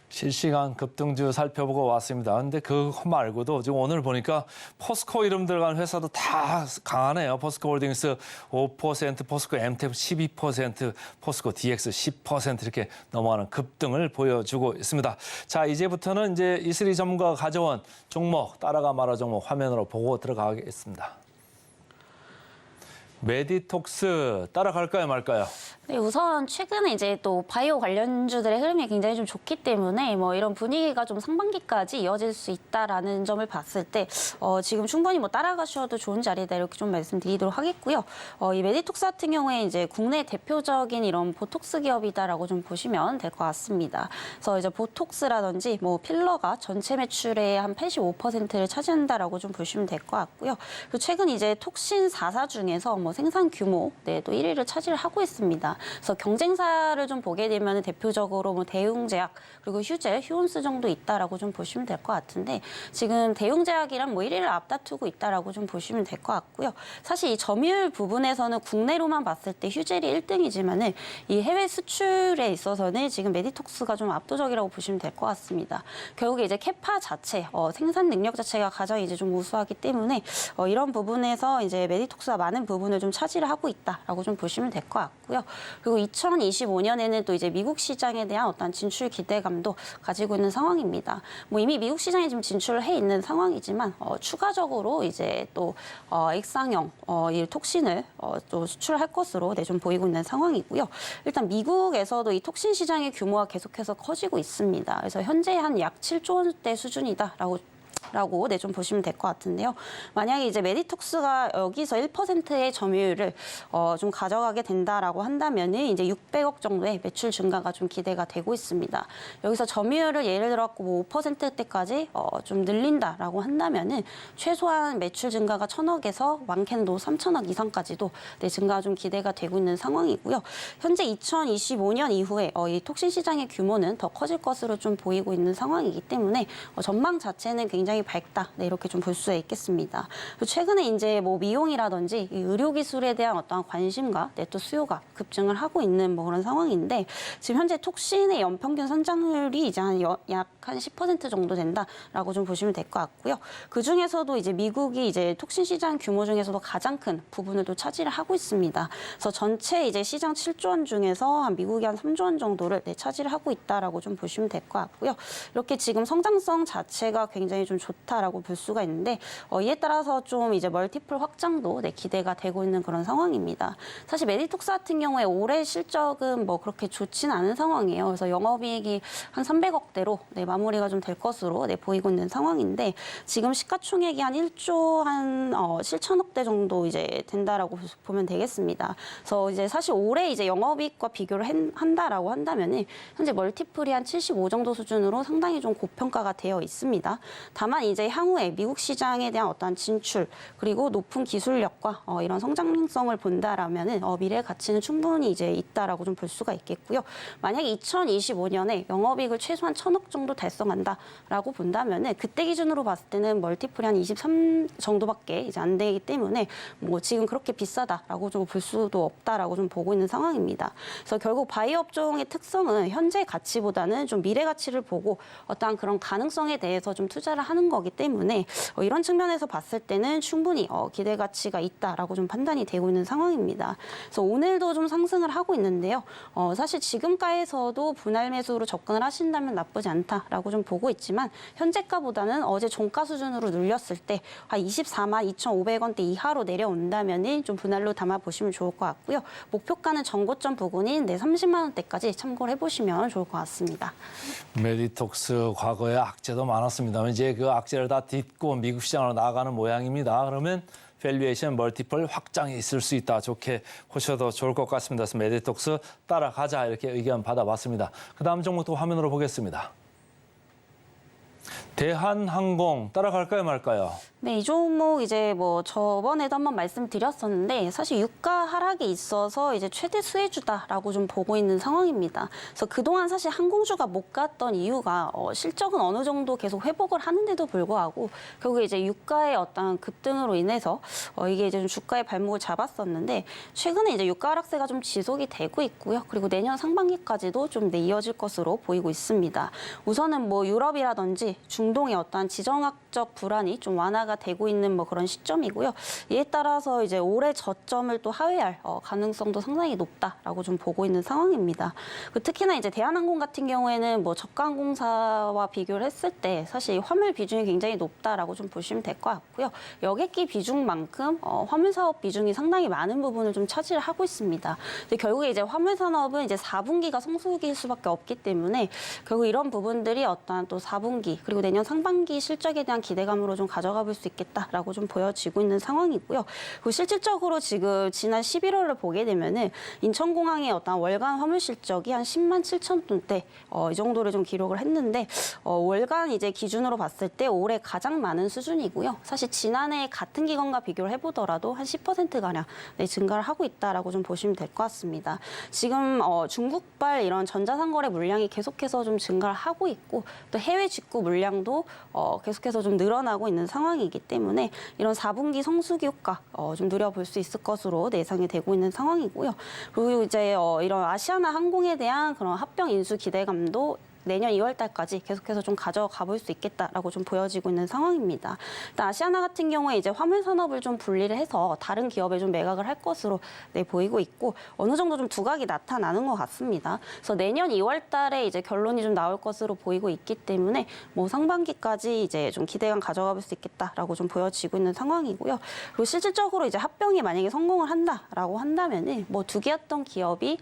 실시간 급등주 살펴보고 왔습니다. 근데 그거 말고도 지금 오늘 보니까 포스코 이름 들어간 회사도 다 강하네요. 포스코 홀딩스 5%, 포스코 엠텍 12%, 포스코 DX 10% 이렇게 넘어가는 급등을 보여주고 있습니다. 자, 이제부터는 이제 이슬이 전문가가 가져온 종목, 따라가 말아 종목 화면으로 보고 들어가겠습니다. 메디톡스 따라갈까요, 말까요? 네, 우선 최근에 이제 또 바이오 관련주들의 흐름이 굉장히 좀 좋기 때문에 뭐 이런 분위기가 좀 상반기까지 이어질 수 있다라는 점을 봤을 때 지금 충분히 뭐 따라가셔도 좋은 자리다 이렇게 좀 말씀드리도록 하겠고요. 이 메디톡스 같은 경우에 이제 국내 대표적인 이런 보톡스 기업이다라고 좀 보시면 될 것 같습니다. 그래서 이제 보톡스라든지 뭐 필러가 전체 매출의 한 85%를 차지한다라고 좀 보시면 될 것 같고요. 그리고 최근 이제 톡신 4사 중에서 뭐 생산 규모 또 1위를 차지를 하고 있습니다. 그래서 경쟁사를 좀 보게 되면 대표적으로 뭐 대웅제약 그리고 휴젤, 휴온스 정도 있다라고 좀 보시면 될 것 같은데 지금 대웅제약이랑 뭐 1위를 앞다투고 있다라고 좀 보시면 될 것 같고요. 사실 이 점유율 부분에서는 국내로만 봤을 때 휴젤이 1등이지만은 이 해외 수출에 있어서는 지금 메디톡스가 좀 압도적이라고 보시면 될 것 같습니다. 결국에 이제 캐파 자체, 생산 능력 자체가 가장 이제 좀 우수하기 때문에 이런 부분에서 이제 메디톡스가 많은 부분을 좀 차지를 하고 있다라고 좀 보시면 될 것 같고요. 그리고 2025년에는 또 이제 미국 시장에 대한 어떤 진출 기대감도 가지고 있는 상황입니다. 뭐 이미 미국 시장에 지금 진출을 해 있는 상황이지만 추가적으로 이제 또 액상형 이 톡신을 또 수출할 것으로 좀 보이고 있는 상황이고요. 일단 미국에서도 이 톡신 시장의 규모가 계속해서 커지고 있습니다. 그래서 현재 한 약 7조 원대 수준이다라고 좀 보시면 될 것 같은데요. 만약에 이제 메디톡스가 여기서 1%의 점유율을 좀 가져가게 된다라고 한다면은 이제 600억 정도의 매출 증가가 좀 기대가 되고 있습니다. 여기서 점유율을 예를 들어 뭐 5%대까지 좀 늘린다라고 한다면은 최소한 매출 증가가 1,000억에서 많게는 3,000억 이상까지도 증가가 좀 기대가 되고 있는 상황이고요. 현재 2025년 이후에 이 톡신 시장의 규모는 더 커질 것으로 좀 보이고 있는 상황이기 때문에 전망 자체는 굉장히 밝다. 이렇게 좀 볼 수가 있겠습니다. 최근에 이제 뭐 미용이라든지 이 의료 기술에 대한 어떠한 관심과 또 수요가 급증을 하고 있는 뭐 그런 상황인데 지금 현재 톡신의 연평균 성장률이 이제 약 한 10% 정도 된다라고 좀 보시면 될 것 같고요. 그 중에서도 이제 미국이 이제 톡신 시장 규모 중에서도 가장 큰 부분을 또 차지를 하고 있습니다. 그래서 전체 이제 시장 7조 원 중에서 한 미국이 한 3조 원 정도를 차지를 하고 있다라고 좀 보시면 될 것 같고요. 이렇게 지금 성장성 자체가 굉장히 좀 좋다. 좋다라고 볼 수가 있는데 이에 따라서 좀 이제 멀티플 확장도 기대가 되고 있는 그런 상황입니다. 사실 메디톡스 같은 경우에 올해 실적은 뭐 그렇게 좋지는 않은 상황이에요. 그래서 영업이익이 한 300억대로 마무리가 좀 될 것으로 보이고 있는 상황인데 지금 시가총액이 한 1조 한 7천억대 정도 이제 된다라고 보면 되겠습니다. 그래서 이제 사실 올해 이제 영업이익과 비교를 한다라고 한다면은 현재 멀티플이 한 75 정도 수준으로 상당히 좀 고평가가 되어 있습니다. 다만 이제 향후에 미국 시장에 대한 어떠한 진출 그리고 높은 기술력과 이런 성장성을 본다라면은 미래 가치는 충분히 이제 있다라고 좀 볼 수가 있겠고요. 만약에 2025년에 영업이익을 최소한 1,000억 정도 달성한다라고 본다면은 그때 기준으로 봤을 때는 멀티플이 한 23 정도밖에 이제 안 되기 때문에 뭐 지금 그렇게 비싸다라고 좀 볼 수도 없다라고 좀 보고 있는 상황입니다. 그래서 결국 바이오 업종의 특성은 현재 가치보다는 좀 미래 가치를 보고 어떠한 그런 가능성에 대해서 좀 투자를 하는 거기 때문에 이런 측면에서 봤을 때는 충분히 기대 가치가 있다라고 좀 판단이 되고 있는 상황입니다. 그래서 오늘도 좀 상승을 하고 있는데요. 사실 지금가에서도 분할 매수로 접근을 하신다면 나쁘지 않다라고 좀 보고 있지만 현재가보다는 어제 종가 수준으로 눌렸을 때 한 24만 2,500원대 이하로 내려온다면은 좀 분할로 담아 보시면 좋을 것 같고요. 목표가는 전고점 부근인 30만 원대까지 참고를 해보시면 좋을 것 같습니다. 메디톡스 과거에 악재도 많았습니다만 이제 그 악재를 다 딛고 미국 시장으로 나아가는 모양입니다. 그러면 밸류에이션 멀티플 확장이 있을 수 있다. 좋게 보셔도 좋을 것 같습니다. 그래서 메디톡스 따라가자 이렇게 의견 받아봤습니다. 그다음 종목도 화면으로 보겠습니다. 대한항공 따라갈까요 말까요? 네, 이 종목 이제 뭐 저번에도 한번 말씀드렸었는데 사실 유가 하락에 있어서 이제 최대 수혜주다라고 좀 보고 있는 상황입니다. 그래서 그동안 사실 항공주가 못 갔던 이유가 실적은 어느 정도 계속 회복을 하는데도 불구하고 결국에 이제 유가의 어떤 급등으로 인해서 이게 이제 좀 주가의 발목을 잡았었는데 최근에 이제 유가 하락세가 좀 지속이 되고 있고요. 그리고 내년 상반기까지도 좀 이어질 것으로 보이고 있습니다. 우선은 뭐 유럽이라든지 중동의 어떠한 지정학적 불안이 좀 완화가 되고 있는 뭐 그런 시점이고요. 이에 따라서 이제 올해 저점을 또 하회할 가능성도 상당히 높다라고 좀 보고 있는 상황입니다. 특히나 이제 대한항공 같은 경우에는 뭐 저가항공사와 비교를 했을 때 사실 화물 비중이 굉장히 높다라고 좀 보시면 될 것 같고요. 여객기 비중만큼 화물 사업 비중이 상당히 많은 부분을 좀 차지를 하고 있습니다. 근데 결국에 이제 화물 산업은 이제 4분기가 성수기일 수밖에 없기 때문에 결국 이런 부분들이 어떠한 또 4분기 그리고 내년 상반기 실적에 대한 기대감으로 좀 가져가 볼 수 있겠다라고 좀 보여지고 있는 상황이고요. 그리고 실질적으로 지금 지난 11월을 보게 되면은 인천공항의 어떤 월간 화물 실적이 한 10만 7천 톤대 이 정도를 좀 기록을 했는데 월간 이제 기준으로 봤을 때 올해 가장 많은 수준이고요. 사실 지난해 같은 기간과 비교를 해보더라도 한 10%가량 증가를 하고 있다라고 좀 보시면 될 것 같습니다. 지금 중국발 이런 전자상거래 물량이 계속해서 좀 증가를 하고 있고 또 해외 직구 물량도 계속해서 좀 늘어나고 있는 상황이기 때문에 이런 4분기 성수기 효과 좀 누려볼 수 있을 것으로 예상이 되고 있는 상황이고요. 그리고 이제 이런 아시아나 항공에 대한 그런 합병 인수 기대감도 내년 2월 달까지 계속해서 좀 가져가 볼 수 있겠다라고 좀 보여지고 있는 상황입니다. 일단 아시아나 같은 경우에 이제 화물 산업을 좀 분리를 해서 다른 기업에 좀 매각을 할 것으로 보이고 있고 어느 정도 좀 두각이 나타나는 것 같습니다. 그래서 내년 2월 달에 이제 결론이 좀 나올 것으로 보이고 있기 때문에 뭐 상반기까지 이제 좀 기대감 가져가 볼 수 있겠다라고 좀 보여지고 있는 상황이고요. 그리고 실질적으로 이제 합병이 만약에 성공을 한다라고 한다면은 뭐 두 개였던 기업이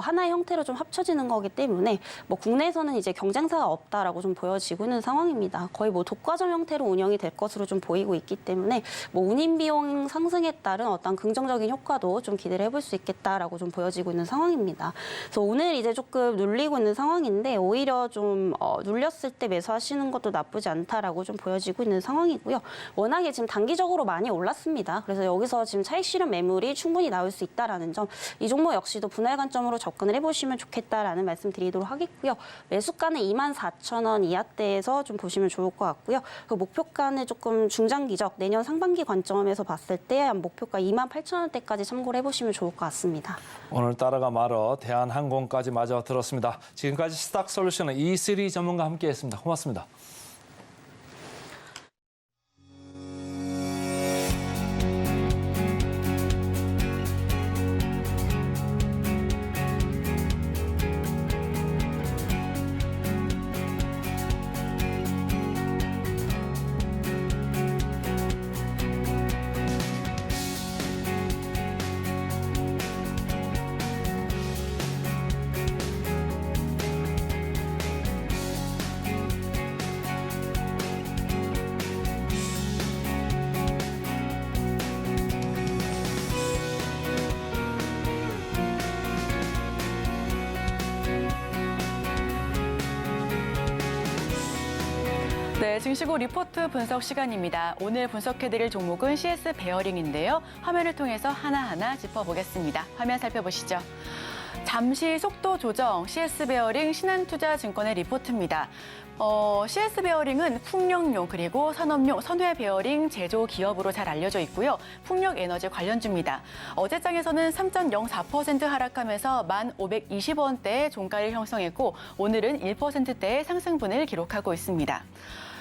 하나의 형태로 좀 합쳐지는 거기 때문에 뭐 국내에서는 이제 경쟁사가 없다라고 좀 보여지고 있는 상황입니다. 거의 뭐 독과점 형태로 운영이 될 것으로 좀 보이고 있기 때문에 뭐 운임 비용 상승에 따른 어떤 긍정적인 효과도 좀 기대를 해볼 수 있겠다라고 좀 보여지고 있는 상황입니다. 그래서 오늘 이제 조금 눌리고 있는 상황인데 오히려 좀 눌렸을 때 매수하시는 것도 나쁘지 않다라고 좀 보여지고 있는 상황이고요. 워낙에 지금 단기적으로 많이 올랐습니다. 그래서 여기서 지금 차익 실현 매물이 충분히 나올 수 있다라는 점, 이 종목 역시도 분할 관점으로 접근을 해보시면 좋겠다라는 말씀 드리도록 하겠고요. 매수가는 24,000원 이하대에서 좀 보시면 좋을 것 같고요. 그 목표가는 조금 중장기적 내년 상반기 관점에서 봤을 때 목표가 28,000원대까지 참고를 해보시면 좋을 것 같습니다. 오늘 따라가 말어 대한항공까지 마저 들었습니다. 지금까지 스탁솔루션의 E3 전문가 함께했습니다. 고맙습니다. 네, 증시고 리포트 분석 시간입니다. 오늘 분석해드릴 종목은 CS 베어링인데요. 화면을 통해서 하나하나 짚어보겠습니다. 화면 살펴보시죠. 잠시 속도 조정, CS 베어링 신한투자증권의 리포트입니다. CS 베어링은 풍력용 그리고 산업용 선회 베어링 제조 기업으로 잘 알려져 있고요. 풍력 에너지 관련주입니다. 어제장에서는 3.04% 하락하면서 1,520원대의 종가를 형성했고 오늘은 1%대의 상승분을 기록하고 있습니다.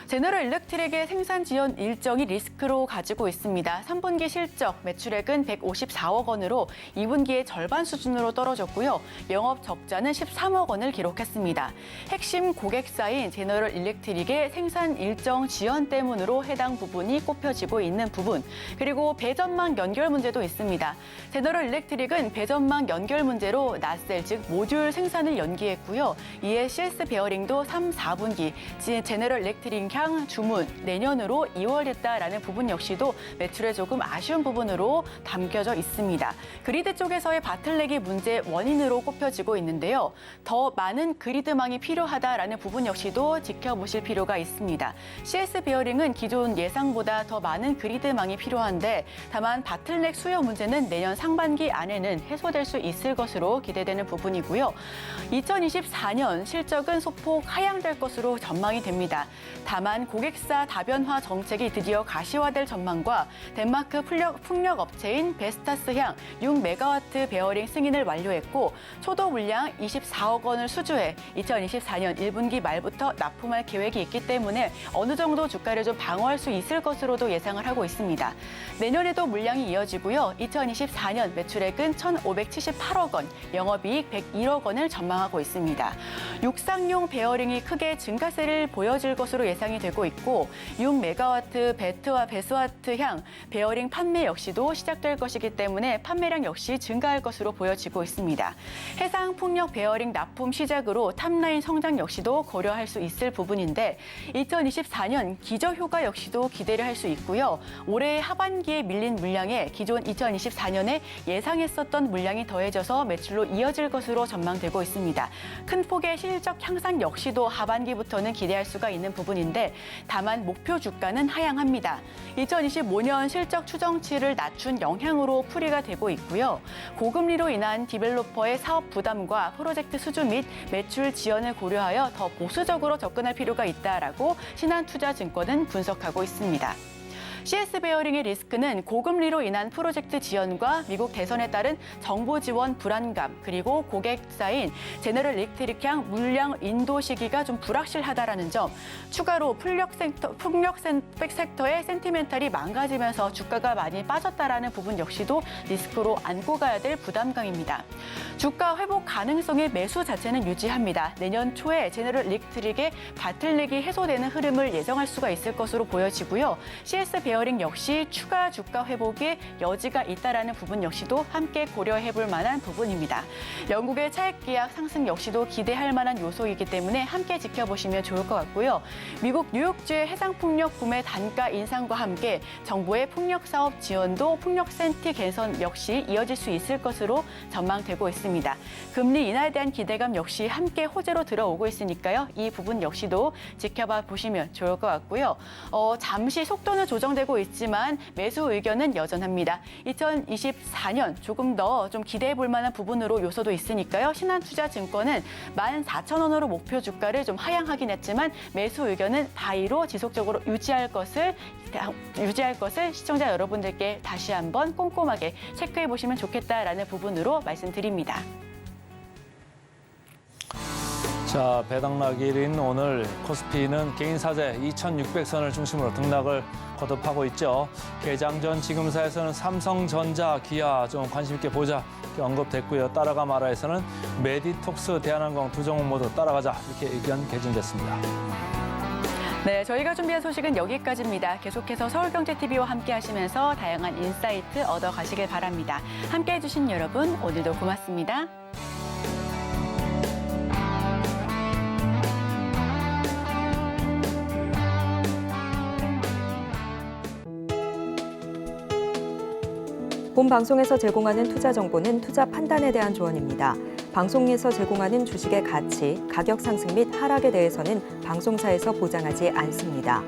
제너럴 일렉트릭의 생산 지연 일정이 리스크로 가지고 있습니다. 3분기 실적 매출액은 154억 원으로 2분기의 절반 수준으로 떨어졌고요. 영업 적자는 13억 원을 기록했습니다. 핵심 고객사인 제너럴 일렉트릭의 생산 일정 지연 때문으로 해당 부분이 꼽혀지고 있는 부분, 그리고 배전망 연결 문제도 있습니다. 제너럴 일렉트릭은 배전망 연결 문제로 낫셀, 즉 모듈 생산을 연기했고요. 이에 CS 베어링도 3, 4분기 제너럴 일렉트릭 향 주문 내년으로 2월했다라는 부분 역시도 매출에 조금 아쉬운 부분으로 담겨져 있습니다. 그리드 쪽에서의 바틀렉이 문제 원인으로 꼽혀지고 있는데요. 더 많은 그리드망이 필요하다라는 부분 역시도 지켜보실 필요가 있습니다. CS 베어링은 기존 예상보다 더 많은 그리드망이 필요한데 다만 바틀렉 수요 문제는 내년 상반기 안에는 해소될 수 있을 것으로 기대되는 부분이고요. 2024년 실적은 소폭 하향될 것으로 전망이 됩니다. 다만 고객사 다변화 정책이 드디어 가시화될 전망과 덴마크 풍력 업체인 베스타스향 6메가와트 베어링 승인을 완료했고 초도 물량 24억 원을 수주해 2024년 1분기 말부터 납품할 계획이 있기 때문에 어느 정도 주가를 좀 방어할 수 있을 것으로도 예상을 하고 있습니다. 내년에도 물량이 이어지고요. 2024년 매출액은 1,578억 원, 영업이익 101억 원을 전망하고 있습니다. 육상용 베어링이 크게 증가세를 보여줄 것으로 예상이 되고 있고 6메가와트 베스와트향 베어링 판매 역시도 시작될 것이기 때문에 판매량 역시 증가할 것으로 보여지고 있습니다. 해상 풍력 베어링 납품 시작으로 탑라인 성장 역시도 고려할 수 있을 부분인데 2024년 기저효과 역시도 기대를 할 수 있고요. 올해 하반기에 밀린 물량에 기존 2024년에 예상했었던 물량이 더해져서 매출로 이어질 것으로 전망되고 있습니다. 큰 폭의 실적 향상 역시도 하반기부터는 기대할 수가 있는 부분인데 다만 목표 주가는 하향합니다. 2025년 실적 추정치를 낮춘 영향으로 풀이가 되고 있고요. 고금리로 인한 디벨로퍼의 사업 부담과 프로젝트 수주 및 매출 지연을 고려하여 더 보수적으로 접근할 필요가 있다라고 신한투자증권은 분석하고 있습니다. CS 베어링의 리스크는 고금리로 인한 프로젝트 지연과 미국 대선에 따른 정부 지원 불안감, 그리고 고객사인 제너럴 일렉트릭향 물량 인도 시기가 좀 불확실하다라는 점, 추가로 풍력 섹터의 센티멘탈이 망가지면서 주가가 많이 빠졌다라는 부분 역시도 리스크로 안고 가야 될 부담감입니다. 주가 회복 가능성의 매수 자체는 유지합니다. 내년 초에 제너럴 일렉트릭의 바틀렉이 해소되는 흐름을 예상할 수가 있을 것으로 보여지고요. CS 베어링 역시 추가 주가 회복의 여지가 있다라는 부분 역시도 함께 고려해 볼 만한 부분입니다. 영국의 차액 계약 상승 역시도 기대할 만한 요소이기 때문에 함께 지켜보시면 좋을 것 같고요. 미국 뉴욕주의 해상풍력 구매 단가 인상과 함께 정부의 풍력 사업 지원도 풍력 센티 개선 역시 이어질 수 있을 것으로 전망되고 있습니다. 금리 인하에 대한 기대감 역시 함께 호재로 들어오고 있으니까요. 이 부분 역시도 지켜봐 보시면 좋을 것 같고요. 잠시 속도는 조정되고 있지만 매수 의견은 여전합니다. 2024년 조금 더 좀 기대해 볼 만한 부분으로 요소도 있으니까요. 신한투자증권은 14,000원으로 목표 주가를 좀 하향하긴 했지만 매수 의견은 바이로 지속적으로 유지할 것을 시청자 여러분들께 다시 한번 꼼꼼하게 체크해 보시면 좋겠다라는 부분으로 말씀드립니다. 자, 배당락일인 오늘 코스피는 개인사재 2,600선을 중심으로 등락을 거듭하고 있죠. 개장 전 지금사에서는 삼성전자, 기아 좀 관심 있게 보자 이렇게 언급됐고요. 따라가 마라에서는 메디톡스, 대한항공 두 종목 모두 따라가자 이렇게 의견 개진됐습니다. 네, 저희가 준비한 소식은 여기까지입니다. 계속해서 서울경제TV와 함께 하시면서 다양한 인사이트 얻어가시길 바랍니다. 함께해 주신 여러분 오늘도 고맙습니다. 본 방송에서 제공하는 투자 정보는 투자 판단에 대한 조언입니다. 방송에서 제공하는 주식의 가치, 가격 상승 및 하락에 대해서는 방송사에서 보장하지 않습니다.